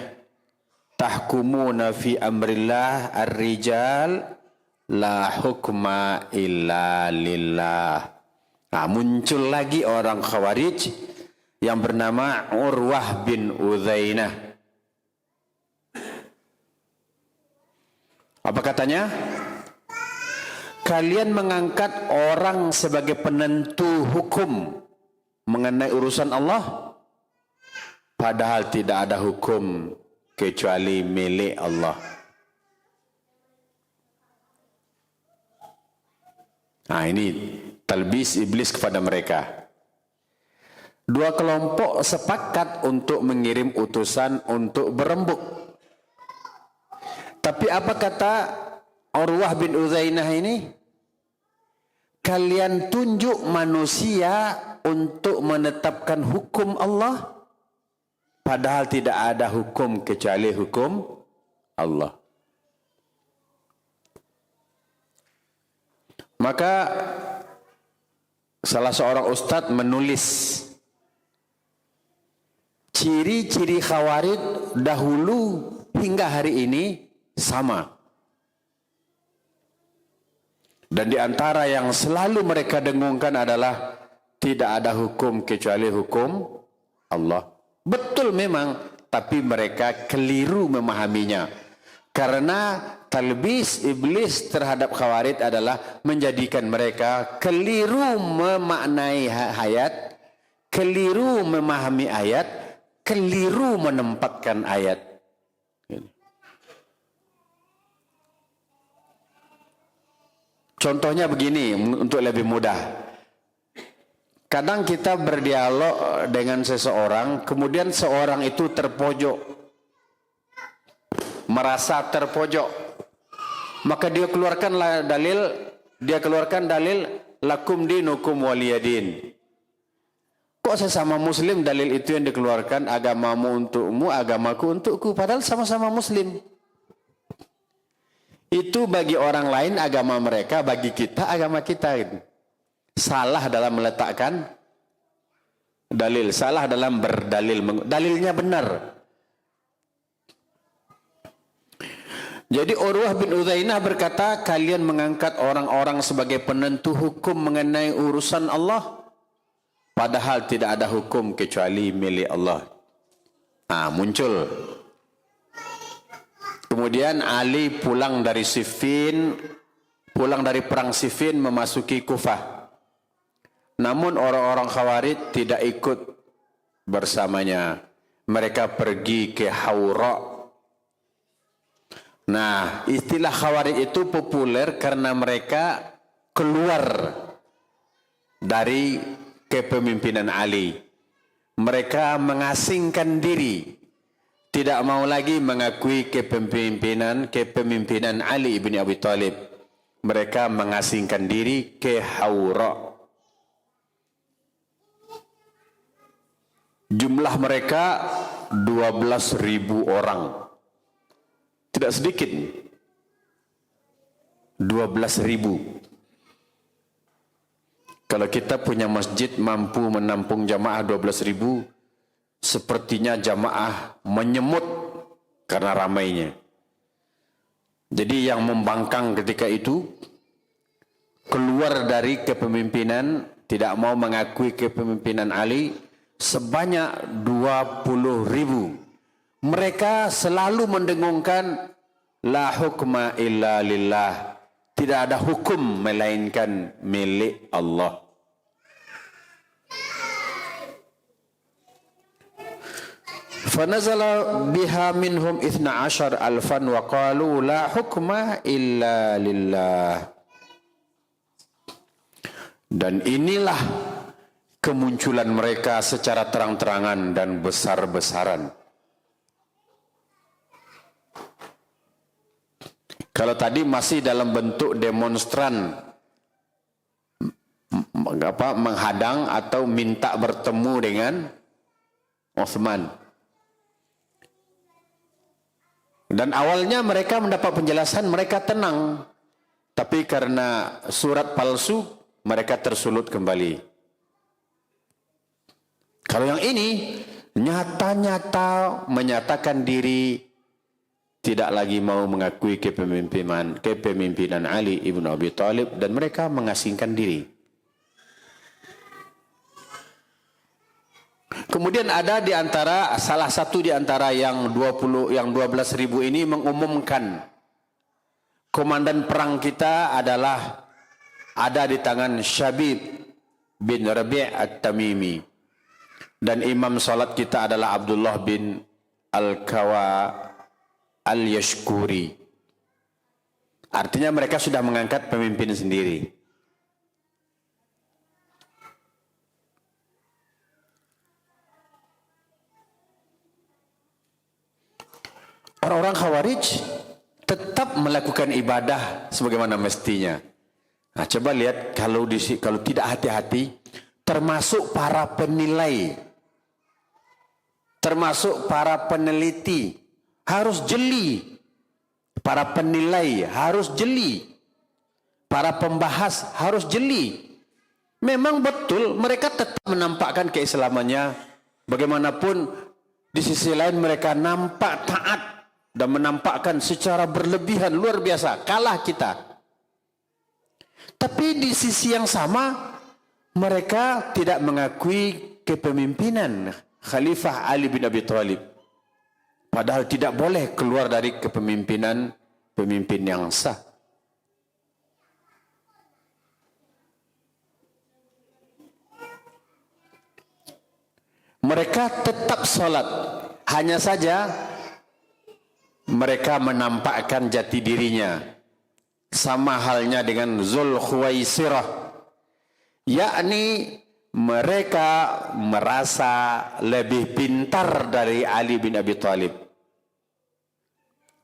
tahkumuna fi amrillah ar-rijal la hukma illa lillah. Nah, muncul lagi orang Khawarij yang bernama Urwah bin Udzainah. Apa katanya? Kalian mengangkat orang sebagai penentu hukum mengenai urusan Allah, padahal tidak ada hukum kecuali milik Allah. Nah, ini talbis iblis kepada mereka. Dua kelompok sepakat untuk mengirim utusan untuk berembuk. Tapi apa kata Urwah bin Udzainah ini? Kalian tunjuk manusia untuk menetapkan hukum Allah, padahal tidak ada hukum kecuali hukum Allah. Maka salah seorang ustadz menulis ciri-ciri Khawarij dahulu hingga hari ini sama. Dan di antara yang selalu mereka dengungkan adalah tidak ada hukum kecuali hukum Allah. Betul memang, tapi mereka keliru memahaminya. Karena talbis iblis terhadap Khawarij adalah menjadikan mereka keliru memaknai ayat, keliru memahami ayat, keliru menempatkan ayat. Contohnya begini untuk lebih mudah. Kadang kita berdialog dengan seseorang, kemudian seorang itu terpojok, merasa terpojok, maka dia keluarkan dalil lakum dinukum waliyadin. Kok sesama muslim dalil itu yang dikeluarkan, agamamu untukmu, agamaku untukku, padahal sama-sama muslim. Itu bagi orang lain agama mereka, bagi kita agama kita. Salah dalam meletakkan dalil, salah dalam berdalil, dalilnya benar. Jadi Urwah bin Udzainah berkata, kalian mengangkat orang-orang sebagai penentu hukum mengenai urusan Allah, padahal tidak ada hukum kecuali milik Allah. Nah, muncul. Kemudian Ali pulang dari Siffin, pulang dari perang Siffin memasuki Kufah. Namun orang-orang Khawarij tidak ikut bersamanya. Mereka pergi ke Haura. Nah, istilah Khawarij itu populer karena mereka keluar dari kepemimpinan Ali. Mereka mengasingkan diri, tidak mau lagi mengakui kepemimpinan Ali bin Abi Thalib. Mereka mengasingkan diri ke Haura. Jumlah mereka 12.000 orang. Tidak sedikit. 12.000. Kalau kita punya masjid mampu menampung jamaah 12.000, sepertinya jamaah menyemut karena ramainya. Jadi yang membangkang ketika itu keluar dari kepemimpinan, tidak mau mengakui kepemimpinan Ali sebanyak 20.000. Mereka selalu mendengungkan la hukma illa lillah, tidak ada hukum melainkan milik Allah. Fanazala biha minhum 12 alfan wa qalu la hukma illa lillah. Dan inilah kemunculan mereka secara terang-terangan dan besar-besaran. Kalau tadi masih dalam bentuk demonstran, menghadang atau minta bertemu dengan Utsman. Dan awalnya mereka mendapat penjelasan, mereka tenang. Tapi karena surat palsu, mereka tersulut kembali. Kalau yang ini nyata-nyata menyatakan diri, tidak lagi mau mengakui kepemimpinan Ali ibn Abi Thalib, dan mereka mengasingkan diri. Kemudian ada di antara salah satu di antara yang 12.000 ini mengumumkan komandan perang kita adalah ada di tangan Syabib bin Rabi' At-Tamimi, dan imam salat kita adalah Abdullah bin Al-Kawa Al-Yashkuri. Artinya mereka sudah mengangkat pemimpin sendiri. Orang-orang Khawarij tetap melakukan ibadah sebagaimana mestinya. Nah, coba lihat kalau tidak hati-hati, termasuk para penilai, termasuk para peneliti, harus jeli. Para penilai harus jeli. Para pembahas harus jeli. Memang betul mereka tetap menampakkan keislamannya. Bagaimanapun di sisi lain mereka nampak taat dan menampakkan secara berlebihan luar biasa, kalah kita. Tapi di sisi yang sama mereka tidak mengakui kepemimpinan Khalifah Ali bin Abi Thalib. Padahal tidak boleh keluar dari kepemimpinan pemimpin yang sah. Mereka tetap sholat, hanya saja mereka menampakkan jati dirinya. Sama halnya dengan Zulkhuwaisirah, yakni mereka merasa lebih pintar dari Ali bin Abi Thalib.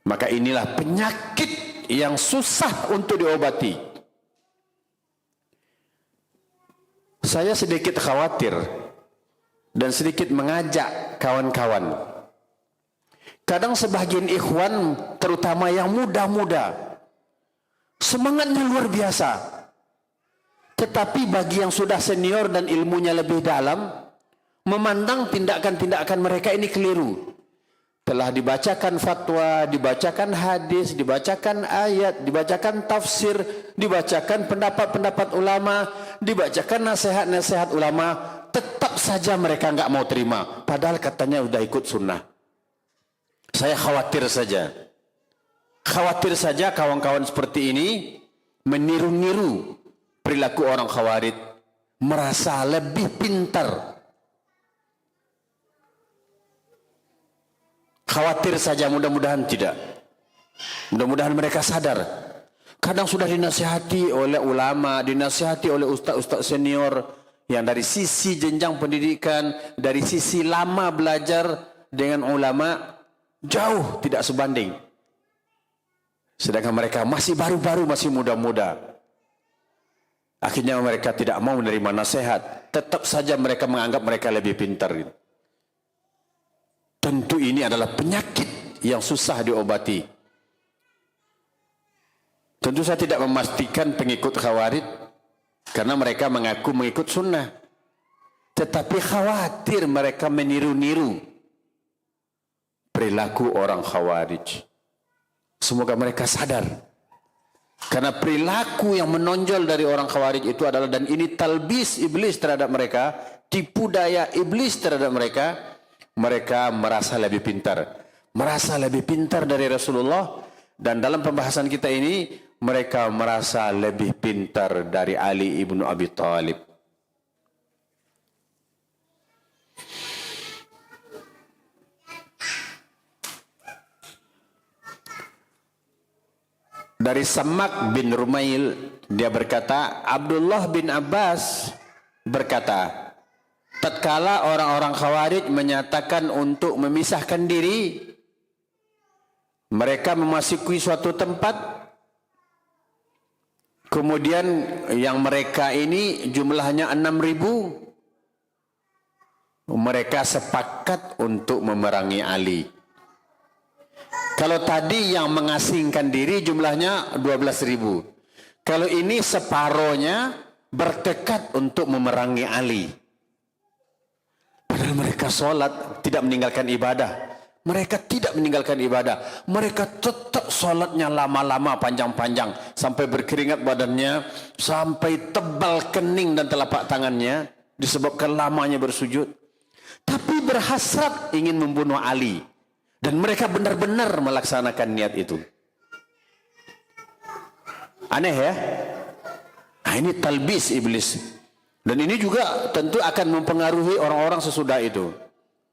Maka inilah penyakit yang susah untuk diobati. Saya sedikit khawatir dan sedikit mengajak kawan-kawan. Kadang sebagian ikhwan, terutama yang muda-muda, semangatnya luar biasa. Tetapi bagi yang sudah senior dan ilmunya lebih dalam, memandang tindakan-tindakan mereka ini keliru. Telah dibacakan fatwa, dibacakan hadis, dibacakan ayat, dibacakan tafsir, dibacakan pendapat-pendapat ulama, dibacakan nasihat-nasihat ulama, tetap saja mereka nggak mau terima. Padahal katanya udah ikut sunnah. Saya khawatir saja. Khawatir saja kawan-kawan seperti ini meniru-niru perilaku orang Khawarij, merasa lebih pintar. Khawatir saja, mudah-mudahan tidak. Mudah-mudahan mereka sadar. Kadang sudah dinasihati oleh ulama, dinasihati oleh ustaz-ustaz senior yang dari sisi jenjang pendidikan, dari sisi lama belajar dengan ulama, jauh tidak sebanding. Sedangkan mereka masih baru-baru, masih muda-muda. Akhirnya mereka tidak mau menerima nasihat. Tetap saja mereka menganggap mereka lebih pintar. Tentu ini adalah penyakit yang susah diobati. Tentu saya tidak memastikan pengikut Khawarij karena mereka mengaku mengikut sunnah. tetapi khawatir mereka meniru-niru perilaku orang Khawarij. Semoga mereka sadar. Karena perilaku yang menonjol dari orang Khawarij itu adalah, dan ini talbis iblis terhadap mereka, tipu daya iblis terhadap mereka, mereka merasa lebih pintar. Merasa lebih pintar dari Rasulullah, dan dalam pembahasan kita ini, mereka merasa lebih pintar dari Ali ibnu Abi Thalib. Dari Samak bin Rumail, dia berkata, Abdullah bin Abbas berkata, tatkala orang-orang Khawarij menyatakan untuk memisahkan diri, mereka memasuki suatu tempat, kemudian yang mereka ini jumlahnya 6.000, mereka sepakat untuk memerangi Ali. Kalau tadi yang mengasingkan diri jumlahnya 12.000. Kalau ini separohnya bertekad untuk memerangi Ali. Padahal mereka sholat, tidak meninggalkan ibadah. Mereka tidak meninggalkan ibadah. Mereka tetap sholatnya lama-lama, panjang-panjang. Sampai berkeringat badannya, sampai tebal kening dan telapak tangannya. Disebabkan lamanya bersujud. Tapi berhasrat ingin membunuh Ali. Dan mereka benar-benar melaksanakan niat itu. Aneh ya? Nah, ini talbis iblis. Dan ini juga tentu akan mempengaruhi orang-orang sesudah itu.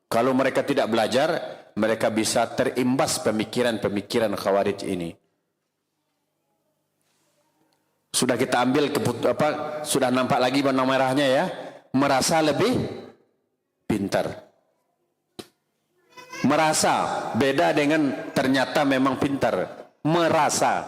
Kalau mereka tidak belajar, mereka bisa terimbas pemikiran-pemikiran Khawarij ini. Sudah kita ambil sudah nampak lagi benang merahnya ya. Merasa lebih pintar. Merasa beda dengan ternyata memang pintar. Merasa.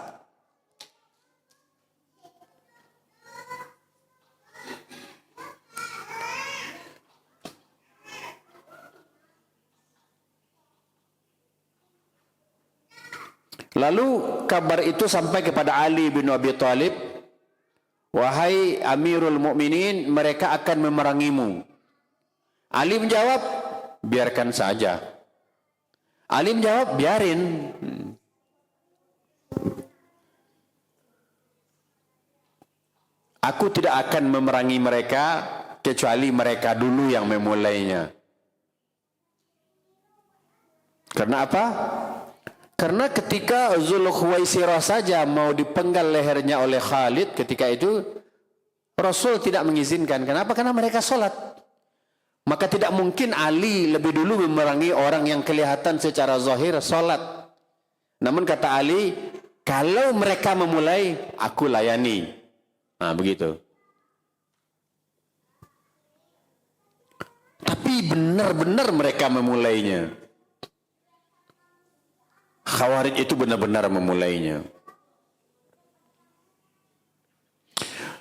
Lalu kabar itu sampai kepada Ali bin Abi Thalib. Wahai Amirul Mukminin, mereka akan memerangimu. Ali menjawab, biarkan saja. Ali menjawab, biarin. Aku tidak akan memerangi mereka kecuali mereka dulu yang memulainya. Karena apa? Karena ketika Zulkhuwaisirah saja mau dipenggal lehernya oleh Khalid ketika itu, Rasul tidak mengizinkan. Kenapa? Karena mereka sholat. Maka tidak mungkin Ali lebih dulu memerangi orang yang kelihatan secara zahir sholat. Namun kata Ali, kalau mereka memulai, aku layani. Nah, begitu. Tapi benar-benar mereka memulainya. Khawarij itu benar-benar memulainya.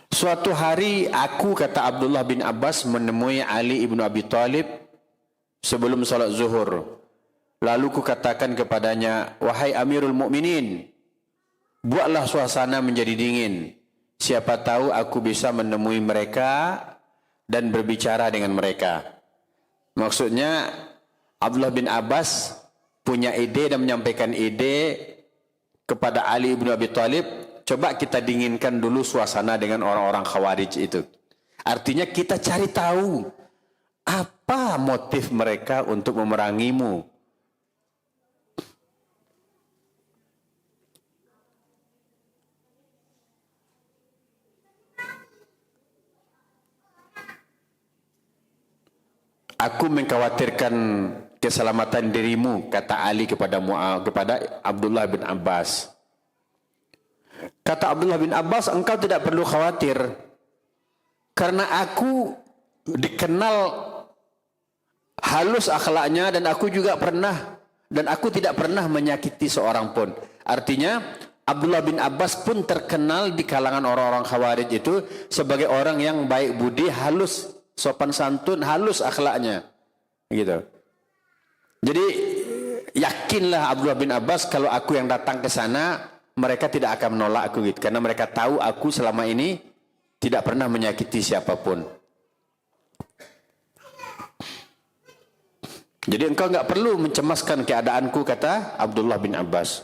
Suatu hari aku, kata Abdullah bin Abbas, menemui Ali ibnu Abi Thalib sebelum salat zuhur. Lalu ku katakan kepadanya, wahai Amirul Mukminin, buatlah suasana menjadi dingin. Siapa tahu aku bisa menemui mereka dan berbicara dengan mereka. Maksudnya Abdullah bin Abbas punya ide dan menyampaikan ide kepada Ali ibnu Abi Thalib. Coba kita dinginkan dulu suasana dengan orang-orang Khawarij itu. Artinya kita cari tahu apa motif mereka untuk memerangimu. Aku mengkhawatirkan keselamatan dirimu, kata Ali kepada Abdullah bin Abbas. Kata Abdullah bin Abbas, engkau tidak perlu khawatir. Karena aku dikenal halus akhlaknya dan aku tidak pernah menyakiti seorang pun. Artinya Abdullah bin Abbas pun terkenal di kalangan orang-orang Khawarij itu sebagai orang yang baik budi, halus, sopan santun, halus akhlaknya. Gitu. Jadi yakinlah Abdullah bin Abbas kalau aku yang datang ke sana, mereka tidak akan menolak aku gitu. Karena mereka tahu aku selama ini tidak pernah menyakiti siapapun. Jadi engkau enggak perlu mencemaskan keadaanku, kata Abdullah bin Abbas.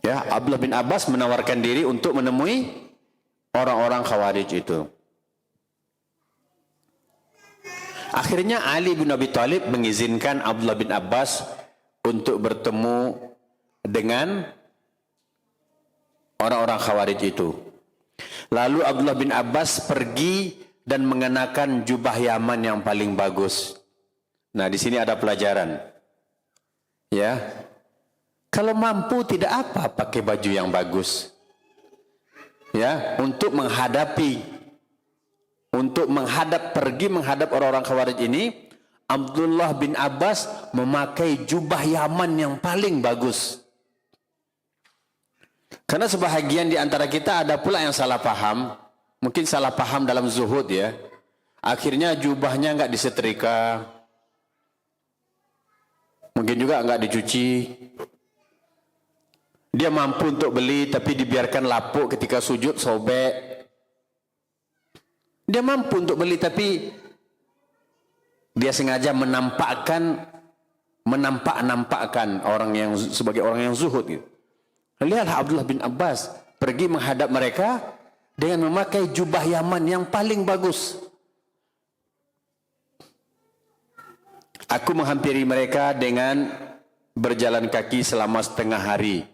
Ya, Abdullah bin Abbas menawarkan diri untuk menemui orang-orang Khawarij itu. Akhirnya Ali bin Abi Thalib mengizinkan Abdullah bin Abbas untuk bertemu dengan orang-orang Khawarij itu. Lalu Abdullah bin Abbas pergi dan mengenakan jubah Yaman yang paling bagus. Nah, di sini ada pelajaran. Ya. Kalau mampu tidak apa pakai baju yang bagus. Ya, untuk pergi menghadap orang-orang Khawarij ini, Abdullah bin Abbas memakai jubah Yaman yang paling bagus. Karena sebahagian di antara kita ada pula yang salah paham, mungkin salah paham dalam zuhud ya. Akhirnya jubahnya enggak disetrika, mungkin juga enggak dicuci. Dia mampu untuk beli tapi dibiarkan lapuk ketika sujud, sobek. Dia mampu untuk beli tapi dia sengaja menampakkan orang yang sebagai orang yang zuhud gitu. Lihatlah Abdullah bin Abbas pergi menghadap mereka dengan memakai jubah Yaman yang paling bagus. Aku menghampiri mereka dengan berjalan kaki selama setengah hari.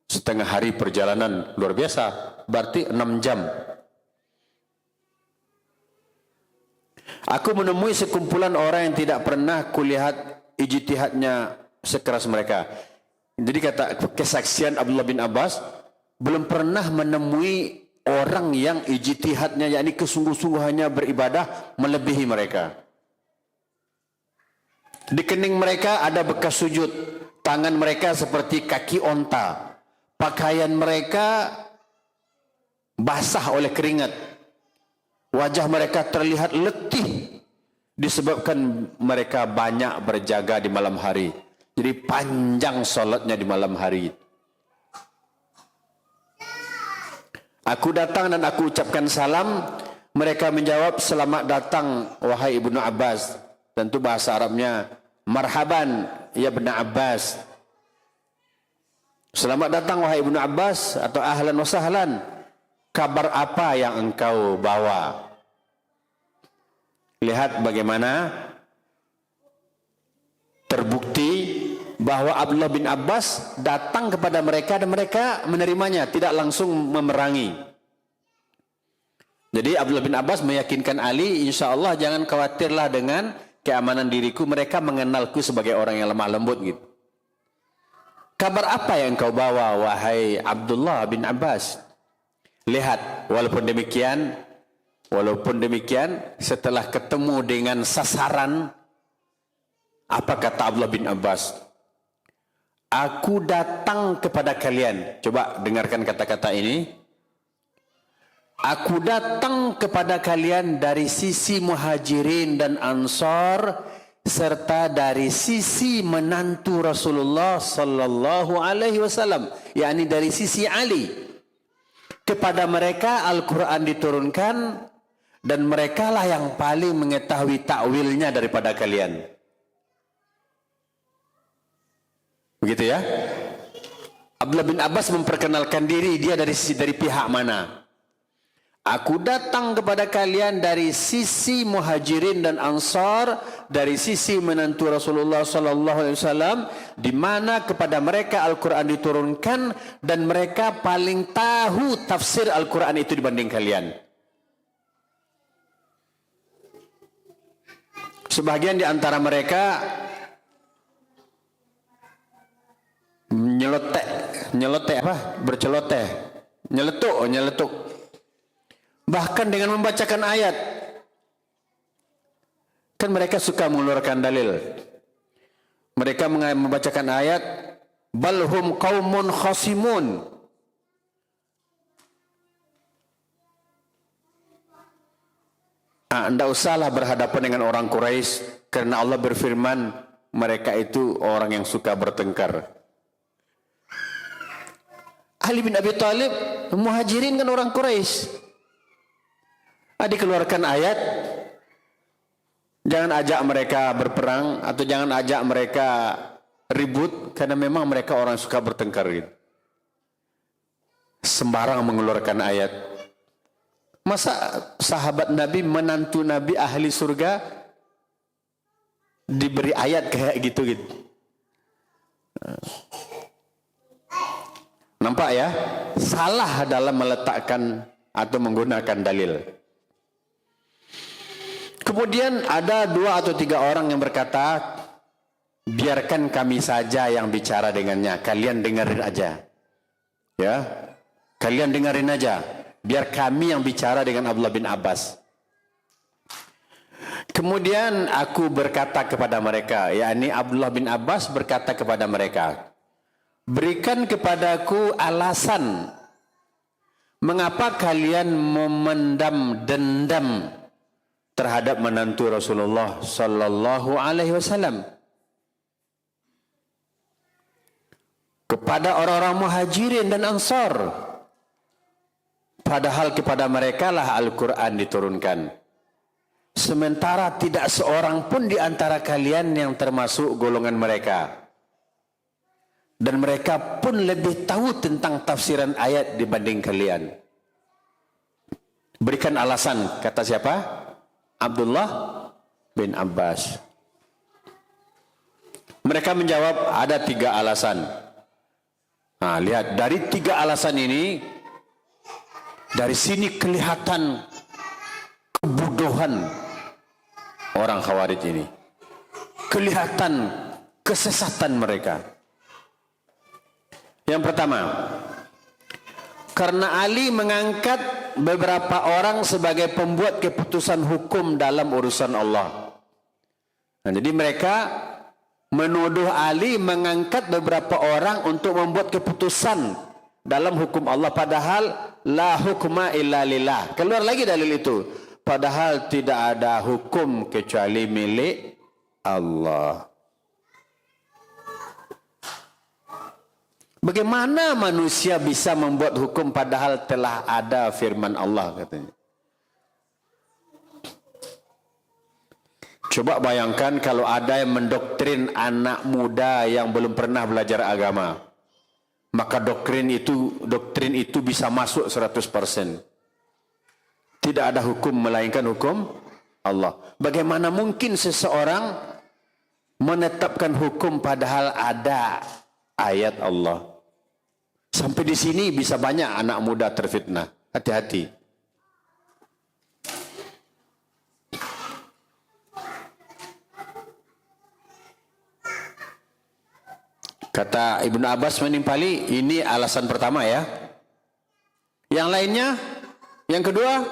Setengah hari perjalanan luar biasa, berarti 6 jam. Aku menemui sekumpulan orang yang tidak pernah kulihat ijtihadnya sekeras mereka. Jadi kata kesaksian Abdullah bin Abbas, belum pernah menemui orang yang ijtihadnya, yakni kesungguh-sungguhannya beribadah melebihi mereka. Di kening mereka ada bekas sujud, tangan mereka seperti kaki onta, pakaian mereka basah oleh keringat, wajah mereka terlihat letih disebabkan mereka banyak berjaga di malam hari. Jadi panjang solatnya di malam hari. Aku datang dan aku ucapkan salam. Mereka menjawab, selamat datang wahai Ibnu Abbas. Tentu bahasa Arabnya, marhaban ya Ibnu Abbas. Selamat datang wahai Ibnu Abbas, atau ahlan wa sahlan. Kabar apa yang engkau bawa? Lihat bagaimana terbukti bahwa Abdullah bin Abbas datang kepada mereka dan mereka menerimanya, tidak langsung memerangi. Jadi Abdullah bin Abbas meyakinkan Ali, insya Allah jangan khawatirlah dengan keamanan diriku, mereka mengenalku sebagai orang yang lemah lembut gitu. Kabar apa yang kau bawa wahai Abdullah bin Abbas? Lihat, walaupun demikian setelah ketemu dengan sasaran, apa kata Abdullah bin Abbas? Aku datang kepada kalian. Coba dengarkan kata-kata ini. Aku datang kepada kalian dari sisi Muhajirin dan Ansar, serta dari sisi menantu Rasulullah sallallahu alaihi wasallam, yakni dari sisi Ali. Kepada mereka Al-Quran diturunkan dan merekalah yang paling mengetahui takwilnya daripada kalian. Begitu ya. Abdullah bin Abbas memperkenalkan diri, dia dari pihak mana. Aku datang kepada kalian dari sisi Muhajirin dan Ansar, dari sisi menantu Rasulullah sallallahu alaihi wasallam, di mana kepada mereka Al-Qur'an diturunkan dan mereka paling tahu tafsir Al-Qur'an itu dibanding kalian. Sebagian di antara mereka nyeletuk. Bahkan dengan membacakan ayat. Kan mereka suka mengeluarkan dalil. Mereka membacakan ayat, balhum qaumun khasimun. Anda usahlah berhadapan dengan orang Quraisy, karena Allah berfirman, mereka itu orang yang suka bertengkar. Ali bin Abi Thalib, Muhajirin kan orang Quraisy. Dikeluarkan ayat, jangan ajak mereka berperang atau jangan ajak mereka ribut karena memang mereka orang suka bertengkar gitu. Sembarang mengeluarkan ayat. Masa sahabat Nabi, menantu Nabi ahli surga diberi ayat kayak gitu. Nampak ya? Salah dalam meletakkan atau menggunakan dalil. Kemudian ada 2 atau 3 orang yang berkata, biarkan kami saja yang bicara dengannya, kalian dengerin aja. Ya, kalian dengerin aja, biar kami yang bicara dengan Abdullah bin Abbas. Kemudian aku berkata kepada mereka, yakni Abdullah bin Abbas berkata kepada mereka, berikan kepadaku alasan mengapa kalian memendam dendam terhadap menantu Rasulullah sallallahu alaihi wasallam. Kepada orang-orang Muhajirin dan Ansar, padahal kepada mereka lah Al-Quran diturunkan. Sementara tidak seorang pun di antara kalian yang termasuk golongan mereka. Dan mereka pun lebih tahu tentang tafsiran ayat dibanding kalian. Berikan alasan, kata siapa? Abdullah bin Abbas. Mereka menjawab, ada 3 alasan. Nah, lihat, dari 3 alasan ini, dari sini kelihatan kebodohan orang Khawarij ini. Kelihatan kesesatan mereka. Yang pertama, karena Ali mengangkat beberapa orang sebagai pembuat keputusan hukum dalam urusan Allah. Nah, jadi mereka menuduh Ali mengangkat beberapa orang untuk membuat keputusan dalam hukum Allah, padahal la hukma illa lillah. Keluar lagi dalil itu. Padahal tidak ada hukum kecuali milik Allah. Bagaimana manusia bisa membuat hukum padahal telah ada firman Allah, katanya. Coba bayangkan kalau ada yang mendoktrin anak muda yang belum pernah belajar agama. Maka doktrin itu bisa masuk 100%. Tidak ada hukum melainkan hukum Allah. Bagaimana mungkin seseorang menetapkan hukum padahal ada ayat Allah? Sampai di sini bisa banyak anak muda terfitnah. Hati-hati. Kata Ibnu Abbas menimpali, ini alasan pertama ya. Yang lainnya, yang kedua,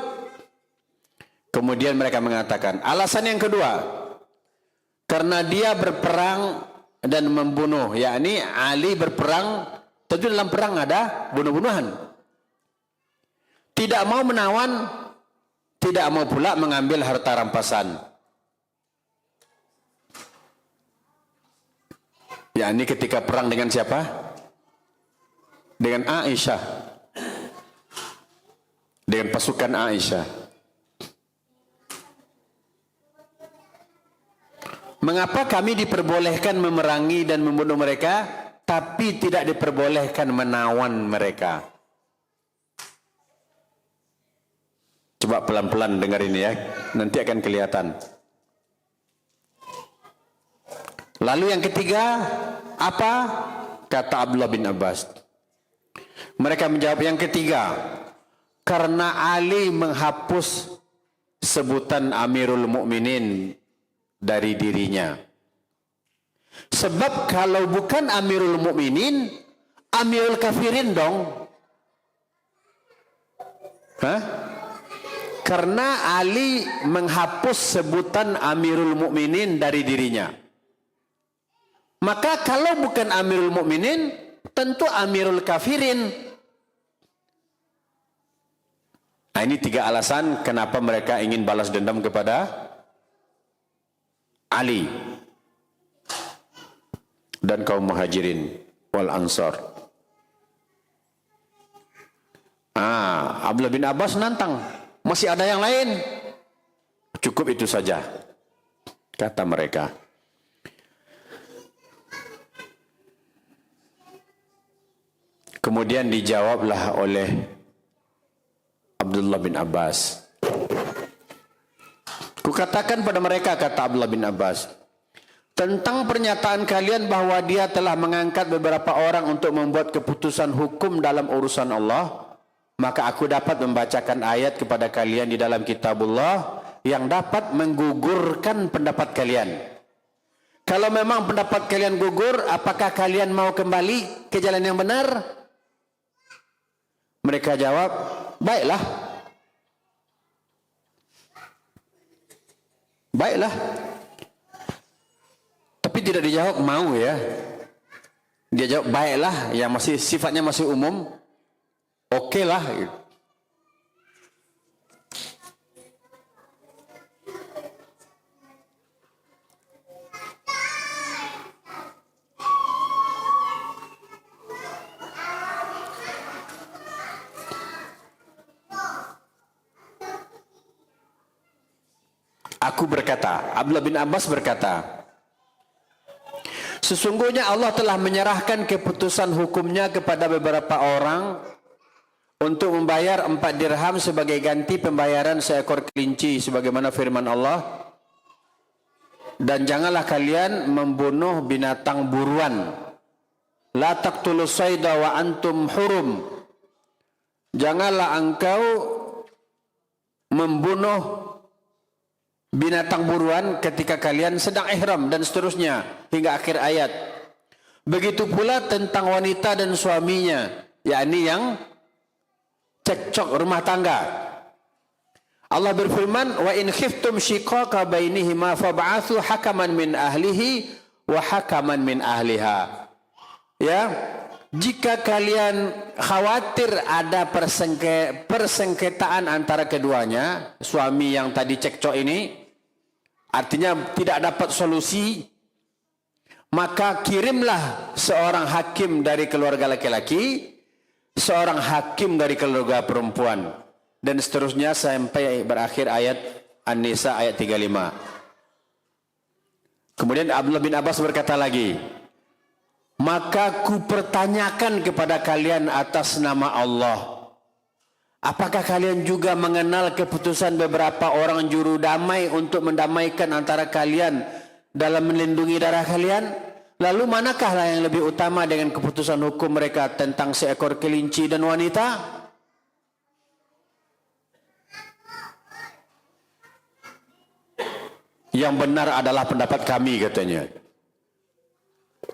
kemudian mereka mengatakan, alasan yang kedua, karena dia berperang dan membunuh, yakni Ali berperang, tentu dalam perang ada bunuh-bunuhan. Tidak mau menawan, tidak mau pula mengambil harta rampasan. Ya, ini ketika perang dengan siapa? Dengan Aisyah. Dengan pasukan Aisyah. Mengapa kami diperbolehkan memerangi dan membunuh mereka, tapi tidak diperbolehkan menawan mereka? Coba pelan-pelan dengar ini ya, nanti akan kelihatan. Lalu yang ketiga, apa? Kata Abdullah bin Abbas. Mereka menjawab yang ketiga, karena Ali menghapus sebutan Amirul Mukminin dari dirinya. Sebab kalau bukan Amirul Mukminin, Amirul Kafirin dong. Hah? Karena Ali menghapus sebutan Amirul Mukminin dari dirinya. Maka kalau bukan Amirul Mukminin, tentu Amirul Kafirin. Nah, ini 3 alasan kenapa mereka ingin balas dendam kepada Ali dan kaum Muhajirin wal Ansar. Abdullah bin Abbas nantang, masih ada yang lain? Cukup itu saja, kata mereka. Kemudian dijawablah oleh Abdullah bin Abbas. Kukatakan pada mereka, kata Abdullah bin Abbas, tentang pernyataan kalian bahwa dia telah mengangkat beberapa orang untuk membuat keputusan hukum dalam urusan Allah, maka aku dapat membacakan ayat kepada kalian di dalam kitabullah yang dapat menggugurkan pendapat kalian. Kalau memang pendapat kalian gugur, apakah kalian mau kembali ke jalan yang benar? Mereka jawab, baiklah. Baiklah. Tapi tidak dijawab mau ya. Dia jawab baiklah, yang masih sifatnya masih umum. Oke lah. Aku berkata, Abdullah bin Abbas berkata, sesungguhnya Allah telah menyerahkan keputusan hukumnya kepada beberapa orang untuk membayar 4 dirham sebagai ganti pembayaran seekor kelinci sebagaimana firman Allah, dan janganlah kalian membunuh binatang buruan. La taqtulus sayda wa antum hurum. Janganlah engkau membunuh binatang buruan ketika kalian sedang ihram, dan seterusnya hingga akhir ayat. Begitu pula tentang wanita dan suaminya, yakni yang cekcok rumah tangga. Allah berfirman, wa in khiftum shiqaqa bainihima fab'atsu hakaman min ahlihi wa hakaman min ahliha. Ya, jika kalian khawatir ada persengketaan antara keduanya, suami yang tadi cekcok ini, artinya tidak dapat solusi, maka kirimlah seorang hakim dari keluarga laki-laki, seorang hakim dari keluarga perempuan, dan seterusnya sampai berakhir ayat An-Nisa ayat 35. Kemudian Abdullah bin Abbas berkata lagi, maka ku pertanyakan kepada kalian atas nama Allah, apakah kalian juga mengenal keputusan beberapa orang juru damai untuk mendamaikan antara kalian dalam melindungi darah kalian? Lalu manakah yang lebih utama dengan keputusan hukum mereka tentang seekor kelinci dan wanita? Yang benar adalah pendapat kami, katanya.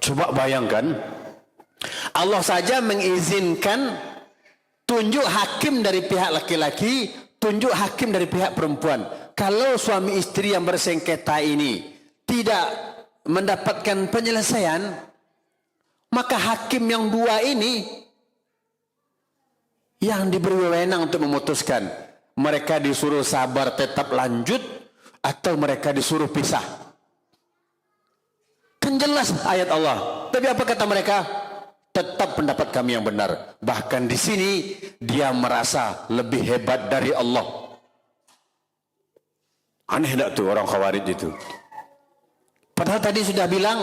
Coba bayangkan, Allah saja mengizinkan tunjuk hakim dari pihak laki-laki, tunjuk hakim dari pihak perempuan. Kalau suami istri yang bersengketa ini tidak mendapatkan penyelesaian, maka hakim yang dua ini yang diberi wewenang untuk memutuskan. Mereka disuruh sabar tetap lanjut atau mereka disuruh pisah. Kan jelas ayat Allah. Tapi apa kata mereka? Tetap pendapat kami yang benar. Bahkan di sini dia merasa lebih hebat dari Allah. Aneh tak tuh orang Khawarij itu? Padahal tadi sudah bilang,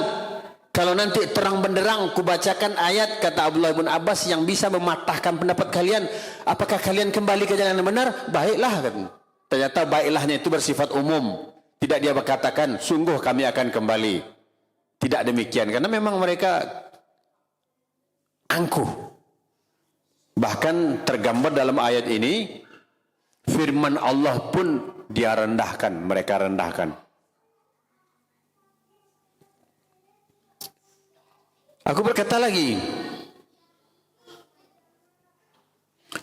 kalau nanti terang benderang kubacakan ayat kata Abdullah bin Abbas yang bisa mematahkan pendapat kalian, apakah kalian kembali ke jalan yang benar? Baiklah. Ternyata baiklahnya itu bersifat umum. Tidak dia berkatakan, sungguh kami akan kembali. Tidak demikian, karena memang mereka angkuh. Bahkan tergambar dalam ayat ini, firman Allah pun dia rendahkan, mereka rendahkan. Aku berkata lagi,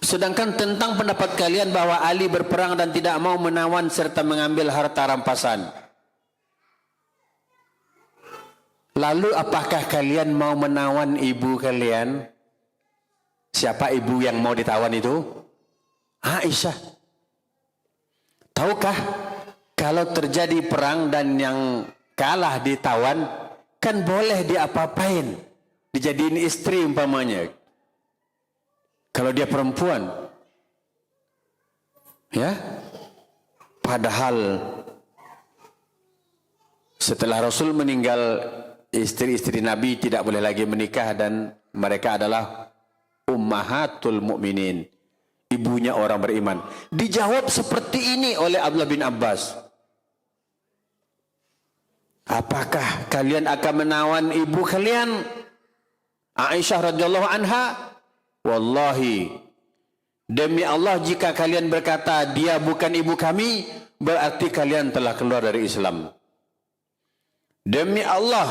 sedangkan tentang pendapat kalian bahwa Ali berperang dan tidak mau menawan serta mengambil harta rampasan, lalu apakah kalian mau menawan ibu kalian? Siapa ibu yang mau ditawan itu? Aisyah. Tahukah kalau terjadi perang dan yang kalah ditawan, kan boleh diapa-apain, dijadiin istri umpamanya. Kalau dia perempuan, Ya, padahal setelah Rasul meninggal, istri-istri Nabi tidak boleh lagi menikah dan mereka adalah ummahatul mukminin, ibunya orang beriman. Dijawab seperti ini oleh Abdullah bin Abbas. Apakah kalian akan menawan ibu kalian? Aisyah radhiyallahu anha, wallahi, demi Allah, jika kalian berkata dia bukan ibu kami, berarti kalian telah keluar dari Islam. Demi Allah,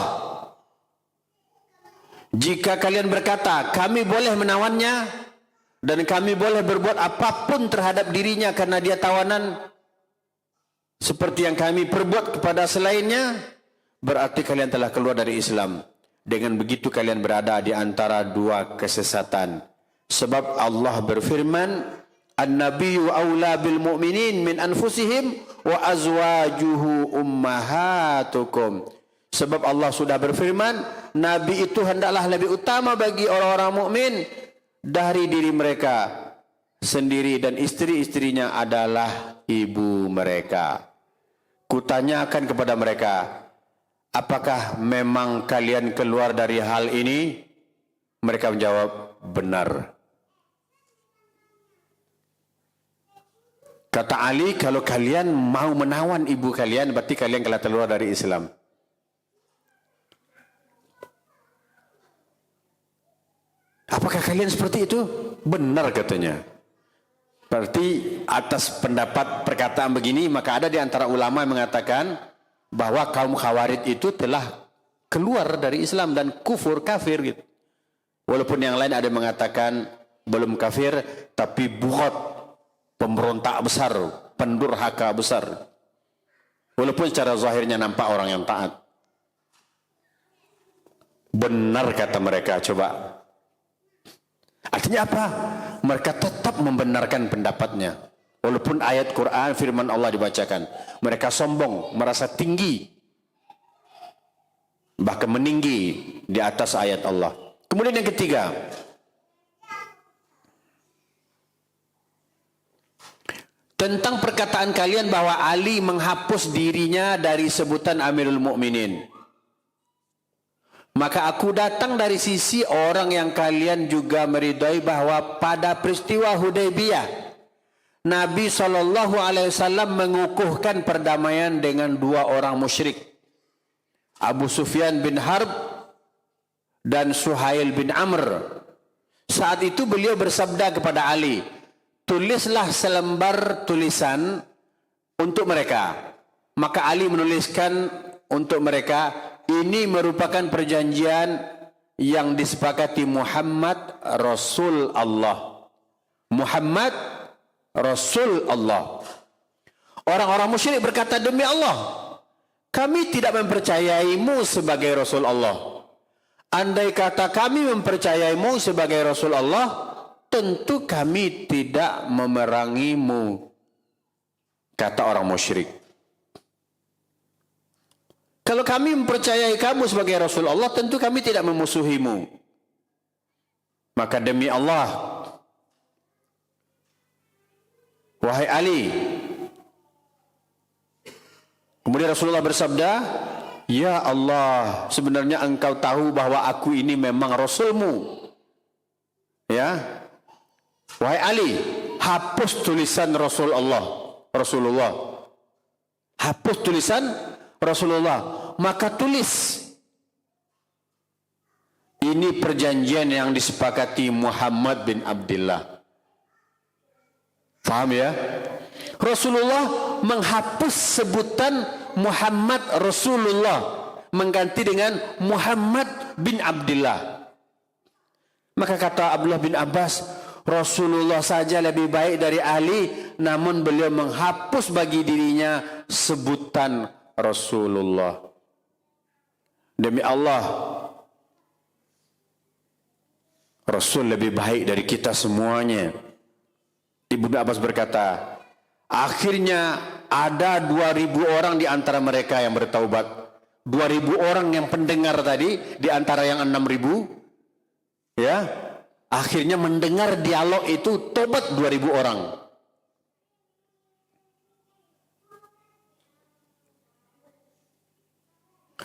jika kalian berkata kami boleh menawannya dan kami boleh berbuat apapun terhadap dirinya karena dia tawanan seperti yang kami perbuat kepada selainnya, berarti kalian telah keluar dari Islam. Dengan begitu kalian berada di antara dua kesesatan. Sebab Allah berfirman, An-nabiyyu aula bil mu'minin min anfusihim wa azwajuhu ummahatukum. Sebab Allah sudah berfirman, Nabi itu hendaklah lebih utama bagi orang-orang mukmin dari diri mereka sendiri dan istri-istrinya adalah ibu mereka. Kutanyakan kepada mereka, apakah memang kalian keluar dari hal ini? Mereka menjawab, benar. Kata Ali, kalau kalian mau menawan ibu kalian, berarti kalian telah keluar dari Islam. Apakah kalian seperti itu? Benar katanya. Berarti atas pendapat perkataan begini, maka ada di antara ulama yang mengatakan bahwa kaum Khawarij itu telah keluar dari Islam dan kafir gitu. Walaupun yang lain ada yang mengatakan belum kafir, tapi bughat, pemberontak besar, pendurhaka besar. Walaupun secara zahirnya nampak orang yang taat. Benar kata mereka, coba. Artinya apa? Mereka tetap membenarkan pendapatnya. Walaupun ayat Quran, firman Allah dibacakan. Mereka sombong, merasa tinggi. Bahkan meninggi di atas ayat Allah. Kemudian yang ketiga. Tentang perkataan kalian bahwa Ali menghapus dirinya dari sebutan Amirul Mukminin. Maka aku datang dari sisi orang yang kalian juga meridai bahwa pada peristiwa Hudaybiyah, Nabi SAW mengukuhkan perdamaian dengan dua orang musyrik, Abu Sufyan bin Harb dan Suhail bin Amr. Saat itu beliau bersabda kepada Ali, tulislah selembar tulisan untuk mereka. Maka Ali menuliskan untuk mereka, ini merupakan perjanjian yang disepakati Muhammad Rasul Allah. Muhammad Rasul Allah. Orang-orang musyrik berkata, demi Allah, kami tidak mempercayaimu sebagai Rasul Allah. Andai kata kami mempercayaimu sebagai Rasul Allah, tentu kami tidak memerangimu, kata orang musyrik. Kalau kami mempercayai kamu sebagai Rasul Allah, tentu kami tidak memusuhimu. Maka demi Allah, wahai Ali. Kemudian Rasulullah bersabda, ya Allah, sebenarnya engkau tahu bahwa aku ini memang Rasulmu. Ya, wahai Ali, hapus tulisan Rasulullah. Hapus tulisan Rasulullah. Maka tulis, ini perjanjian yang disepakati Muhammad bin Abdullah. Faham ya? Rasulullah menghapus sebutan Muhammad Rasulullah, mengganti dengan Muhammad bin Abdullah. Maka kata Abdullah bin Abbas, Rasulullah saja lebih baik dari Ali, namun beliau menghapus bagi dirinya sebutan Rasulullah. Demi Allah, Rasul lebih baik dari kita semuanya. Ibnu Abbas berkata, akhirnya ada 2.000 orang di antara mereka yang bertaubat. 2.000 orang yang pendengar tadi, di antara yang 6.000, ya, akhirnya mendengar dialog itu, tobat 2.000 orang.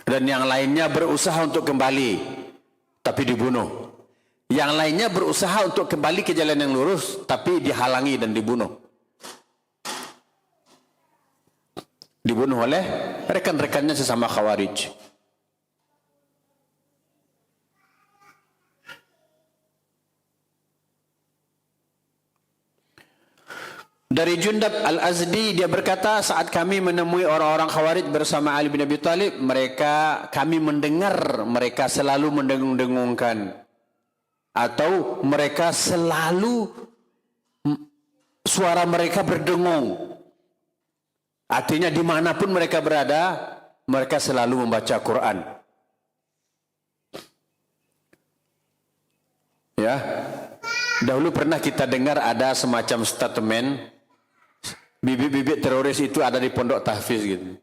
Dan yang lainnya berusaha untuk kembali, tapi dibunuh. Yang lainnya berusaha untuk kembali ke jalan yang lurus, tapi dihalangi dan dibunuh. Dibunuh oleh rekan-rekannya sesama Khawarij. Dari Jundab Al-Azdi, dia berkata, saat kami menemui orang-orang Khawarij bersama Ali bin Abi Thalib, kami mendengar mereka selalu mendengung-dengungkan, atau mereka selalu suara mereka berdengung. Artinya dimanapun mereka berada, mereka selalu membaca Quran. Ya, dahulu pernah kita dengar ada semacam statement, bibit-bibit teroris itu ada di pondok tahfiz gitu.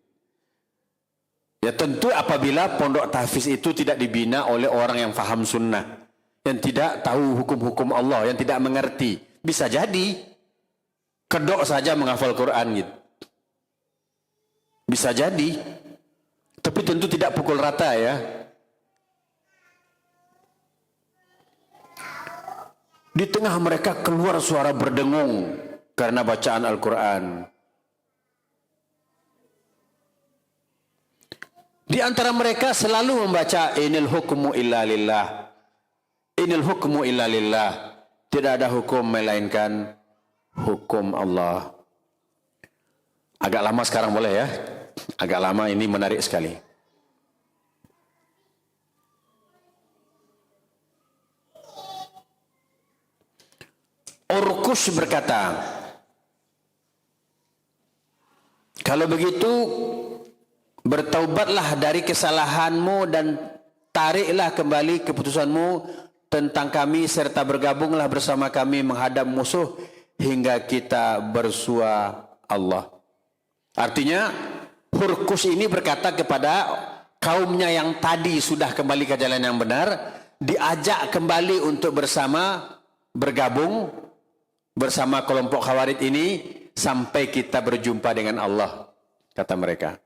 Ya tentu apabila pondok tahfiz itu tidak dibina oleh orang yang faham sunnah, yang tidak tahu hukum-hukum Allah, yang tidak mengerti, bisa jadi kedok saja menghafal Quran gitu. Bisa jadi, tapi tentu tidak pukul rata ya. Di tengah mereka keluar suara berdengung karena bacaan Al-Quran. Di antara mereka selalu membaca inil hukmu illa lillah. Inil hukmu illa lillah. Tidak ada hukum melainkan hukum Allah. Agak lama sekarang boleh ya. Agak lama, ini menarik sekali. Urkus berkata, kalau begitu bertaubatlah dari kesalahanmu dan tariklah kembali keputusanmu tentang kami serta bergabunglah bersama kami menghadap musuh hingga kita bersua Allah. Artinya Urkus ini berkata kepada kaumnya yang tadi sudah kembali ke jalan yang benar, diajak kembali untuk bergabung bersama kelompok Khawarij ini sampai kita berjumpa dengan Allah, kata mereka.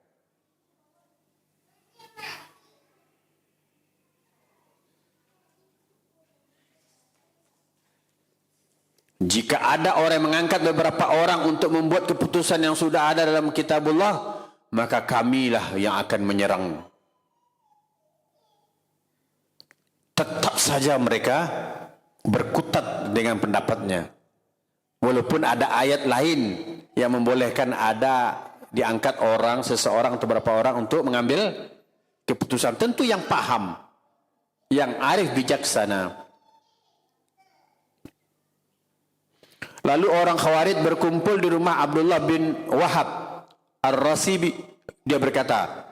Jika ada orang yang mengangkat beberapa orang untuk membuat keputusan yang sudah ada dalam kitabullah, maka kamilah yang akan menyerang. Tetap saja mereka berkutat dengan pendapatnya. Walaupun ada ayat lain yang membolehkan ada diangkat orang, seseorang atau beberapa orang untuk mengambil keputusan. Tentu yang paham, yang arif bijaksana. Lalu orang Khawarij berkumpul di rumah Abdullah bin Wahab Ar-Rasibi. Dia berkata,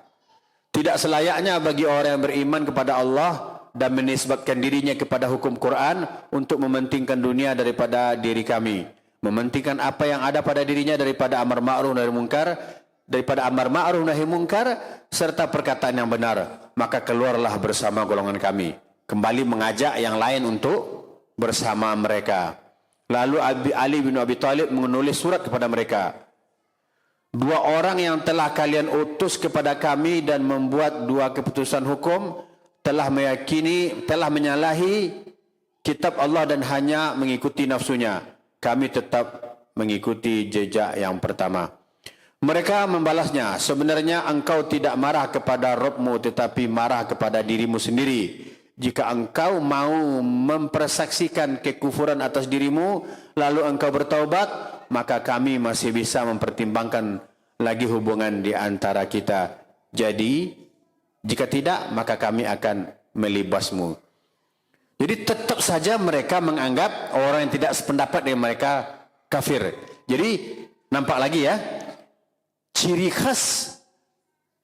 tidak selayaknya bagi orang yang beriman kepada Allah dan menisbatkan dirinya kepada hukum Quran untuk mementingkan dunia daripada diri kami. Mementingkan apa yang ada pada dirinya daripada amar ma'ruf nahi munkar, serta perkataan yang benar. Maka keluarlah bersama golongan kami, kembali mengajak yang lain untuk bersama mereka. Lalu Ali bin Abi Thalib menulis surat kepada mereka. Dua orang yang telah kalian utus kepada kami dan membuat dua keputusan hukum telah menyalahi kitab Allah dan hanya mengikuti nafsunya. Kami tetap mengikuti jejak yang pertama. Mereka membalasnya, sebenarnya engkau tidak marah kepada Rabbmu tetapi marah kepada dirimu sendiri. Jika engkau mau mempersaksikan kekufuran atas dirimu, lalu engkau bertaubat, maka kami masih bisa mempertimbangkan lagi hubungan di antara kita. Jadi, jika tidak, maka kami akan melibasmu. Jadi tetap saja mereka menganggap orang yang tidak sependapat dengan mereka kafir. Jadi, nampak lagi ya, ciri khas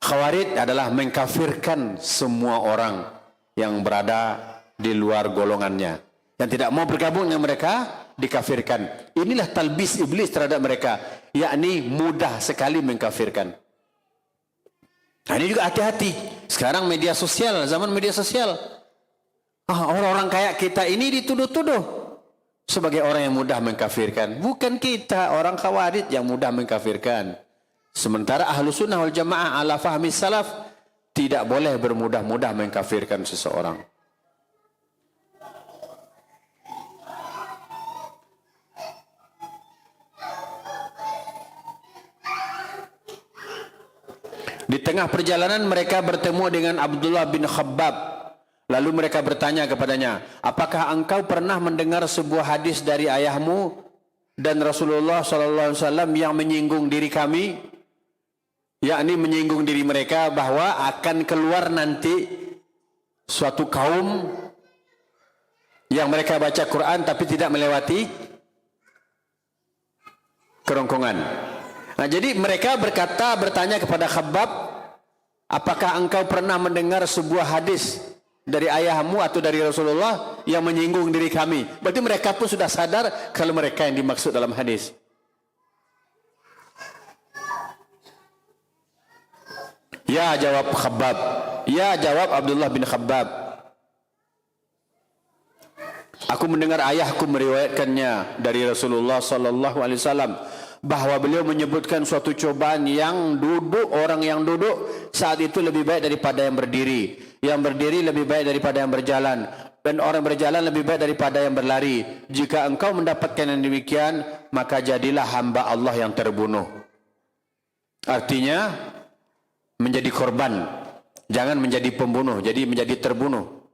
Khawarij adalah mengkafirkan semua orang yang berada di luar golongannya. Yang tidak mau bergabung dengan mereka, dikafirkan. Inilah talbis iblis terhadap mereka, yakni mudah sekali mengkafirkan. Nah, ini juga hati-hati. Sekarang media sosial, zaman media sosial, orang-orang kayak kita ini dituduh-tuduh sebagai orang yang mudah mengkafirkan. Bukan kita, orang Khawarij yang mudah mengkafirkan. Sementara Ahlus Sunnah wal Jamaah ala fahmi salaf, tidak boleh bermudah-mudah mengkafirkan seseorang. Di tengah perjalanan mereka bertemu dengan Abdullah bin Khabbab. Lalu mereka bertanya kepadanya, apakah engkau pernah mendengar sebuah hadis dari ayahmu dan Rasulullah SAW yang menyinggung diri kami? Yakni menyinggung diri mereka bahwa akan keluar nanti suatu kaum yang mereka baca Quran tapi tidak melewati kerongkongan. Nah, jadi mereka bertanya kepada Khabbab, apakah engkau pernah mendengar sebuah hadis dari ayahmu atau dari Rasulullah yang menyinggung diri kami? Berarti mereka pun sudah sadar kalau mereka yang dimaksud dalam hadis. Ya, jawab Khabbab. Ya, jawab Abdullah bin Khabbab. Aku mendengar ayahku meriwayatkannya dari Rasulullah sallallahu alaihi wasallam bahwa beliau menyebutkan suatu cobaan yang orang yang duduk saat itu lebih baik daripada yang berdiri. Yang berdiri lebih baik daripada yang berjalan, dan orang berjalan lebih baik daripada yang berlari. Jika engkau mendapatkan yang demikian, maka jadilah hamba Allah yang terbunuh. Artinya menjadi korban, jangan menjadi pembunuh, jadi menjadi terbunuh.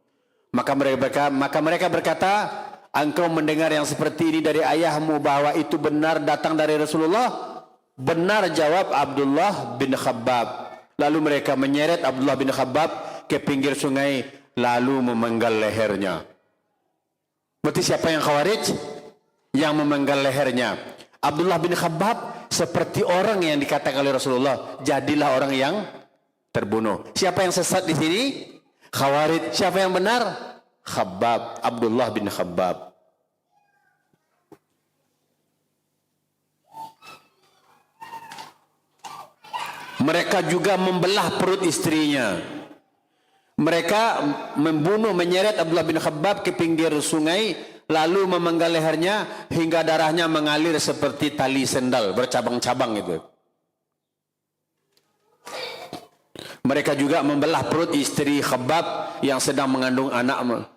Maka mereka berkata, engkau mendengar yang seperti ini dari ayahmu bahwa itu benar datang dari Rasulullah? Benar, jawab Abdullah bin Khabbab. Lalu mereka menyeret Abdullah bin Khabbab ke pinggir sungai lalu memenggal lehernya. Berarti siapa yang khawarij? Yang memenggal lehernya. Abdullah bin Khabbab seperti orang yang dikatakan oleh Rasulullah, jadilah orang yang terbunuh. Siapa yang sesat di sini? Khawarij. Siapa yang benar? Khabbab, Abdullah bin Khabbab. Mereka juga membelah perut istrinya. Mereka menyeret Abdullah bin Khabbab ke pinggir sungai, lalu memenggal lehernya hingga darahnya mengalir seperti tali sendal, bercabang-cabang itu. Mereka juga membelah perut istri Khabbab yang sedang mengandung anak.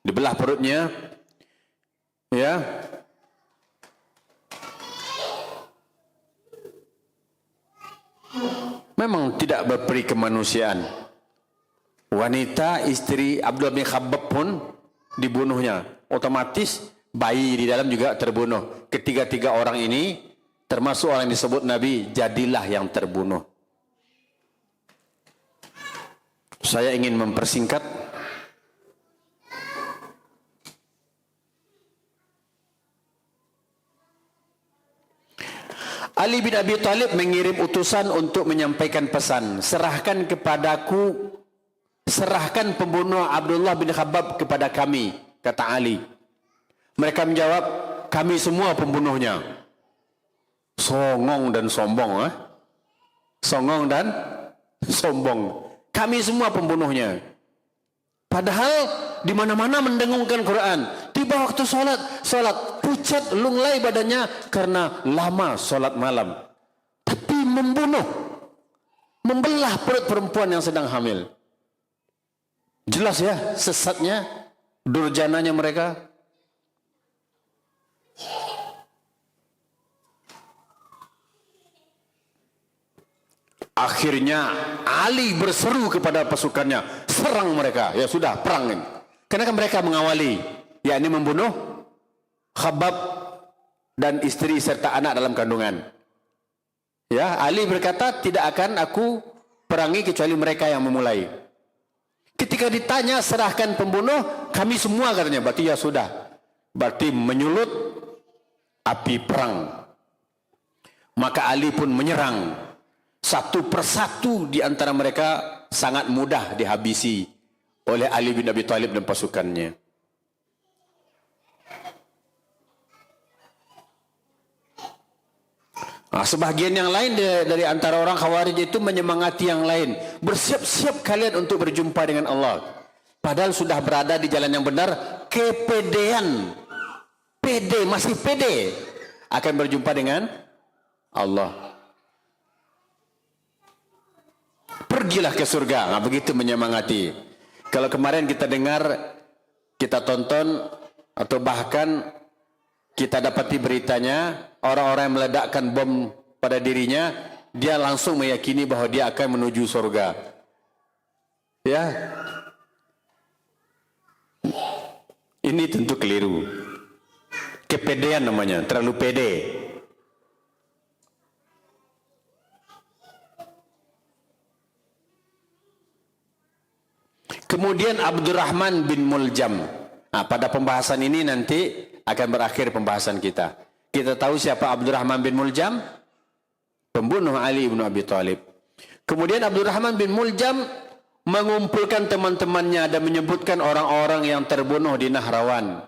Dibelah perutnya, ya. Memang tidak berperi kemanusiaan. Wanita istri Abdullah bin Khabbab pun dibunuhnya. Otomatis bayi di dalam juga terbunuh. Ketiga-tiga orang ini termasuk orang yang disebut Nabi, jadilah yang terbunuh. Saya ingin mempersingkat. Ali bin Abi Thalib mengirim utusan untuk menyampaikan pesan, serahkan kepadaku, serahkan pembunuh Abdullah bin Khabbab kepada kami, kata Ali. Mereka menjawab, kami semua pembunuhnya. Songong dan sombong, songong dan sombong. Kami semua pembunuhnya. Padahal di mana-mana mendengungkan Quran. Tiba waktu salat pucat lunglai badannya karena lama salat malam. Tapi membunuh, membelah perut perempuan yang sedang hamil. Jelas ya sesatnya, durjananya mereka. Akhirnya Ali berseru kepada pasukannya, serang mereka. Ya sudah, perang ini. Karena kan mereka mengawali, yakni membunuh Khabbab dan istri serta anak dalam kandungan. Ya, Ali berkata, tidak akan aku perangi kecuali mereka yang memulai. Ketika ditanya serahkan pembunuh, kami semua katanya. Berarti ya sudah. Berarti menyulut api perang. Maka Ali pun menyerang. Satu persatu di antara mereka sangat mudah dihabisi oleh Ali bin Abi Thalib dan pasukannya. Nah, sebahagian yang lain dari antara orang Khawarij itu menyemangati yang lain. Bersiap-siap kalian untuk berjumpa dengan Allah. Padahal sudah berada di jalan yang benar, kepedean. Pede, masih pede akan berjumpa dengan Allah. pergilah ke surga. Nah, begitu menyemangati. Kalau kemarin kita dengar, kita tonton, atau bahkan kita dapati beritanya, orang-orang yang meledakkan bom pada dirinya, dia langsung meyakini bahwa dia akan menuju surga. Ya, ini tentu keliru. Kepedean namanya, terlalu pede. Kemudian Abdurrahman bin Muljam. Nah, pada pembahasan ini nanti akan berakhir pembahasan kita. Kita tahu siapa Abdurrahman bin Muljam? Pembunuh Ali bin Abi Thalib. Kemudian Abdurrahman bin Muljam mengumpulkan teman-temannya dan menyebutkan orang-orang yang terbunuh di Nahrawan,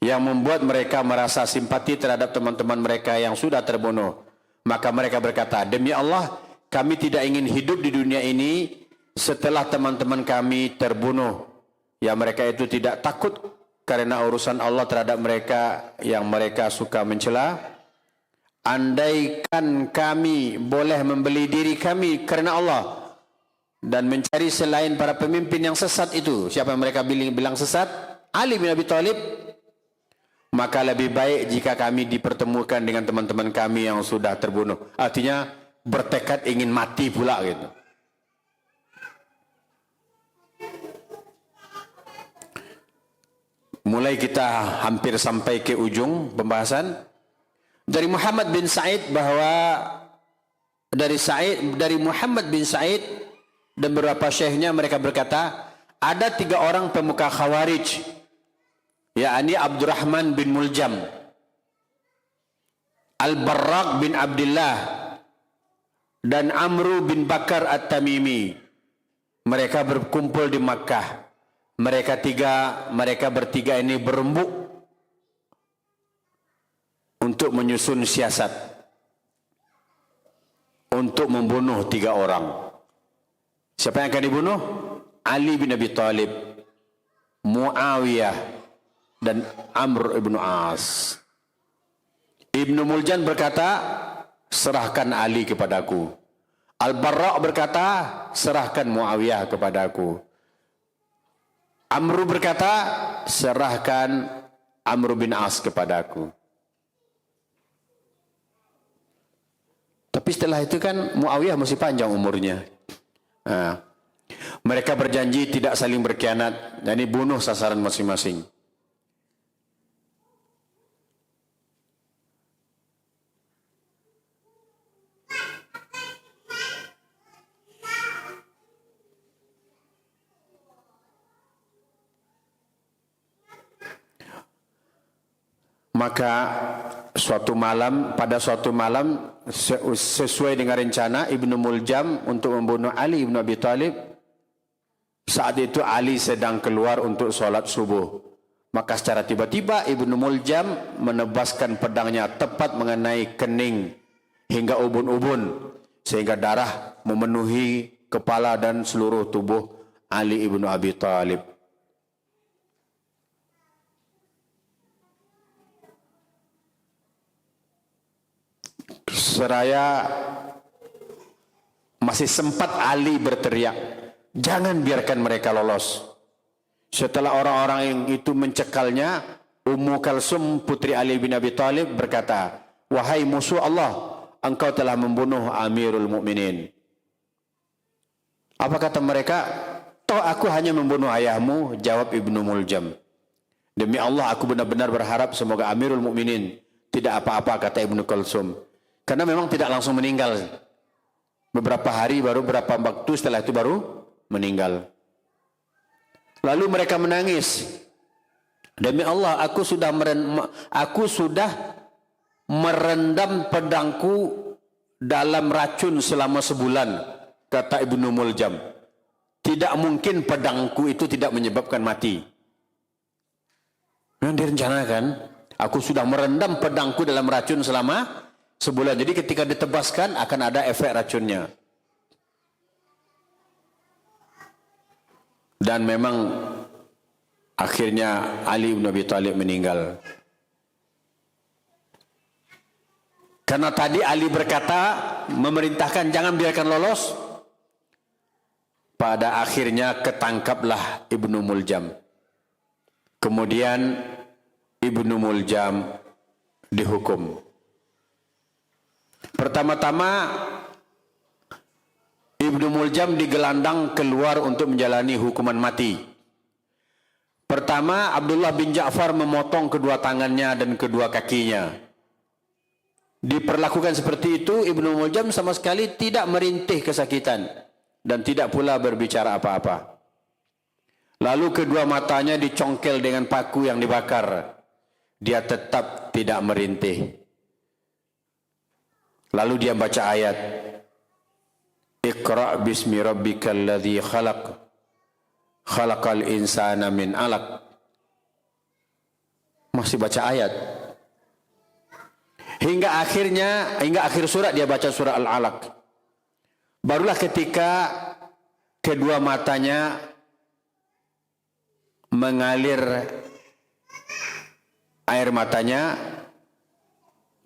yang membuat mereka merasa simpati terhadap teman-teman mereka yang sudah terbunuh. Maka mereka berkata, demi Allah, kami tidak ingin hidup di dunia ini setelah teman-teman kami terbunuh. Ya, mereka itu tidak takut karena urusan Allah terhadap mereka yang mereka suka mencela. Andaikan kami boleh membeli diri kami karena Allah dan mencari selain para pemimpin yang sesat itu. Siapa yang mereka bilang sesat? Ali bin Abi Thalib. Maka lebih baik jika kami dipertemukan dengan teman-teman kami yang sudah terbunuh. Artinya bertekad ingin mati pula gitu. Mulai kita hampir sampai ke ujung pembahasan. Dari Muhammad bin Sa'id bahwa dari Muhammad bin Sa'id dan beberapa syekhnya mereka berkata, ada 3 orang pemuka Khawarij, yakni Abdurrahman bin Muljam, Al-Barraq bin Abdullah, dan Amru bin Bakar At-Tamimi. Mereka berkumpul di Makkah. Mereka bertiga ini berembuk untuk menyusun siasat untuk membunuh 3 orang. Siapa yang akan dibunuh? Ali bin Abi Thalib, Muawiyah, dan Amr ibn As. Ibnu Muljam berkata, serahkan Ali kepadaku. Al-Barra' berkata, serahkan Muawiyah kepadaku. Amru berkata, serahkan Amr bin As kepadaku. Tapi setelah itu kan Muawiyah masih panjang umurnya. Nah, mereka berjanji tidak saling berkhianat dan dibunuh sasaran masing-masing. Maka pada suatu malam sesuai dengan rencana Ibnu Muljam untuk membunuh Ali bin Abi Thalib. Saat itu Ali sedang keluar untuk sholat subuh. Maka secara tiba-tiba Ibnu Muljam menebaskan pedangnya tepat mengenai kening hingga ubun-ubun, sehingga darah memenuhi kepala dan seluruh tubuh Ali bin Abi Thalib. Seraya masih sempat Ali berteriak, jangan biarkan mereka lolos. Setelah orang-orang yang itu mencekalnya, Ummu Kalsum putri Ali bin Abi Thalib berkata, wahai musuh Allah, engkau telah membunuh Amirul Mukminin. Apa kata mereka? Toh aku hanya membunuh ayahmu, jawab Ibnu Muljam. Demi Allah aku benar-benar berharap semoga Amirul Mukminin tidak apa-apa, kata Ibnu Kalsum. Karena memang tidak langsung meninggal. Beberapa hari baru, beberapa waktu setelah itu baru meninggal. Lalu mereka menangis. Demi Allah, aku sudah merendam pedangku dalam racun selama sebulan, kata Ibnu Muljam. Tidak mungkin pedangku itu tidak menyebabkan mati. Yang direncanakan, aku sudah merendam pedangku dalam racun selama sebulan. Jadi ketika ditebaskan akan ada efek racunnya. Dan memang akhirnya Ali bin Abi Thalib meninggal. Karena tadi Ali berkata, memerintahkan jangan biarkan lolos. Pada akhirnya ketangkaplah Ibnu Muljam. Kemudian Ibnu Muljam dihukum. Pertama-tama Ibnu Muljam digelandang keluar untuk menjalani hukuman mati. Pertama, Abdullah bin Ja'far memotong kedua tangannya dan kedua kakinya. Diperlakukan seperti itu, Ibnu Muljam sama sekali tidak merintih kesakitan dan tidak pula berbicara apa-apa. Lalu kedua matanya dicongkel dengan paku yang dibakar. Dia tetap tidak merintih. Lalu dia baca ayat, Iqra' bismi rabbikal ladzi khalaq, khalaqal insana min 'alaq. Masih baca ayat. Hingga akhir surat dia baca surah Al-Alaq. Barulah ketika kedua matanya mengalir air matanya,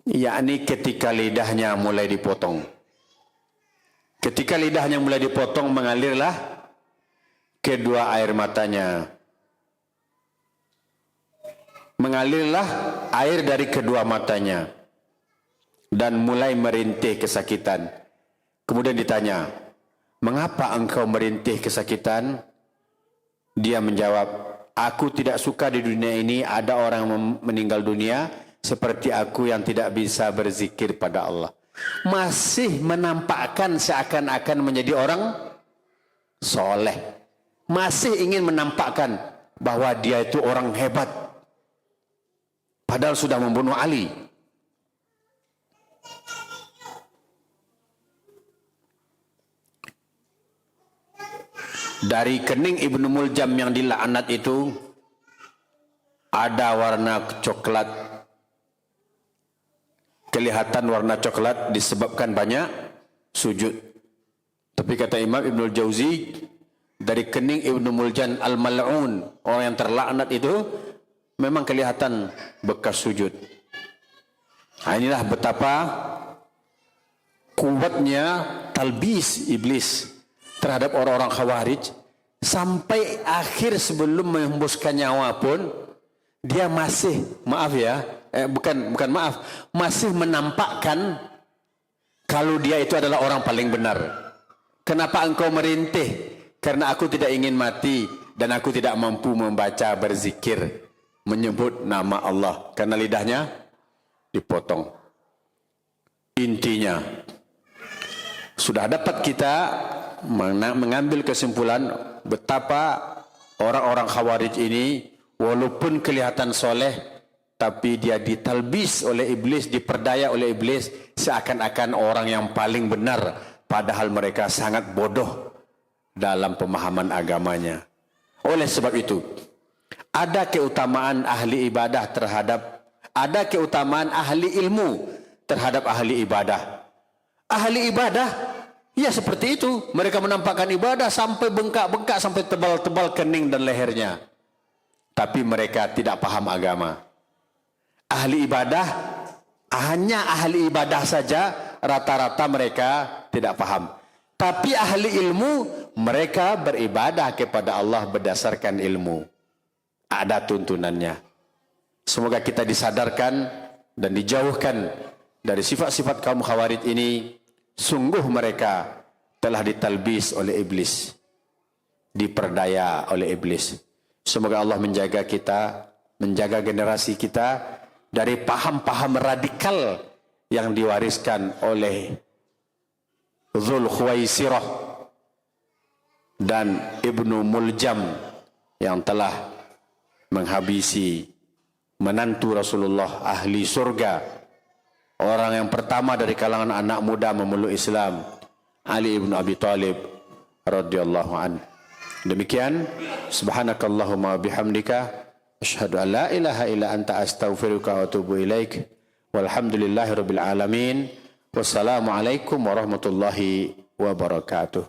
yakni ketika lidahnya mulai dipotong. Ketika lidahnya mulai dipotong, mengalirlah kedua air matanya. Mengalirlah air dari kedua matanya dan mulai merintih kesakitan. Kemudian ditanya, mengapa engkau merintih kesakitan? Dia menjawab, aku tidak suka di dunia ini ada orang meninggal dunia seperti aku yang tidak bisa berzikir pada Allah. Masih menampakkan seakan-akan menjadi orang soleh. Masih ingin menampakkan bahwa dia itu orang hebat. Padahal sudah membunuh Ali. Dari kening Ibnu Muljam yang dilaknat itu ada warna coklat. Kelihatan warna coklat disebabkan banyak sujud. Tapi kata Imam Ibnul Jauzi, dari kening Ibnu Muljam al-mal'un, orang yang terlaknat itu, memang kelihatan bekas sujud. Nah, inilah betapa kuatnya talbis iblis terhadap orang-orang Khawarij, sampai akhir sebelum menghembuskan nyawa pun dia masih, masih menampakkan kalau dia itu adalah orang paling benar. Kenapa engkau merintih? Karena aku tidak ingin mati dan aku tidak mampu membaca, berzikir, menyebut nama Allah karena lidahnya dipotong. Intinya sudah dapat kita mengambil kesimpulan betapa orang-orang Khawarij ini walaupun kelihatan soleh, tapi dia ditalbis oleh iblis, diperdaya oleh iblis seakan-akan orang yang paling benar, padahal mereka sangat bodoh dalam pemahaman agamanya. Oleh sebab itu, ada keutamaan ahli ibadah ada keutamaan ahli ilmu terhadap ahli ibadah. Ahli ibadah ya seperti itu, mereka menampakkan ibadah sampai bengkak-bengkak, sampai tebal-tebal kening dan lehernya. Tapi mereka tidak paham agama. Ahli ibadah, hanya ahli ibadah saja, rata-rata mereka tidak paham. Tapi ahli ilmu, mereka beribadah kepada Allah berdasarkan ilmu. Ada tuntunannya. Semoga kita disadarkan dan dijauhkan dari sifat-sifat kaum Khawarij ini. Sungguh mereka telah ditalbis oleh iblis, diperdaya oleh iblis. Semoga Allah menjaga kita, menjaga generasi kita dari paham-paham radikal yang diwariskan oleh Dzul Khuwaisirah dan Ibnu Muljam yang telah menghabisi menantu Rasulullah, ahli surga. Orang yang pertama dari kalangan anak muda memeluk Islam, Ali ibn Abi Thalib radhiyallahu an. Demikian, subhanakallahumma bihamdika asyhadu an la ilaha illa anta astaghfiruka wa atubu ilaik. Walhamdulillahirabbil alamin. Wassalamualaikum warahmatullahi wabarakatuh.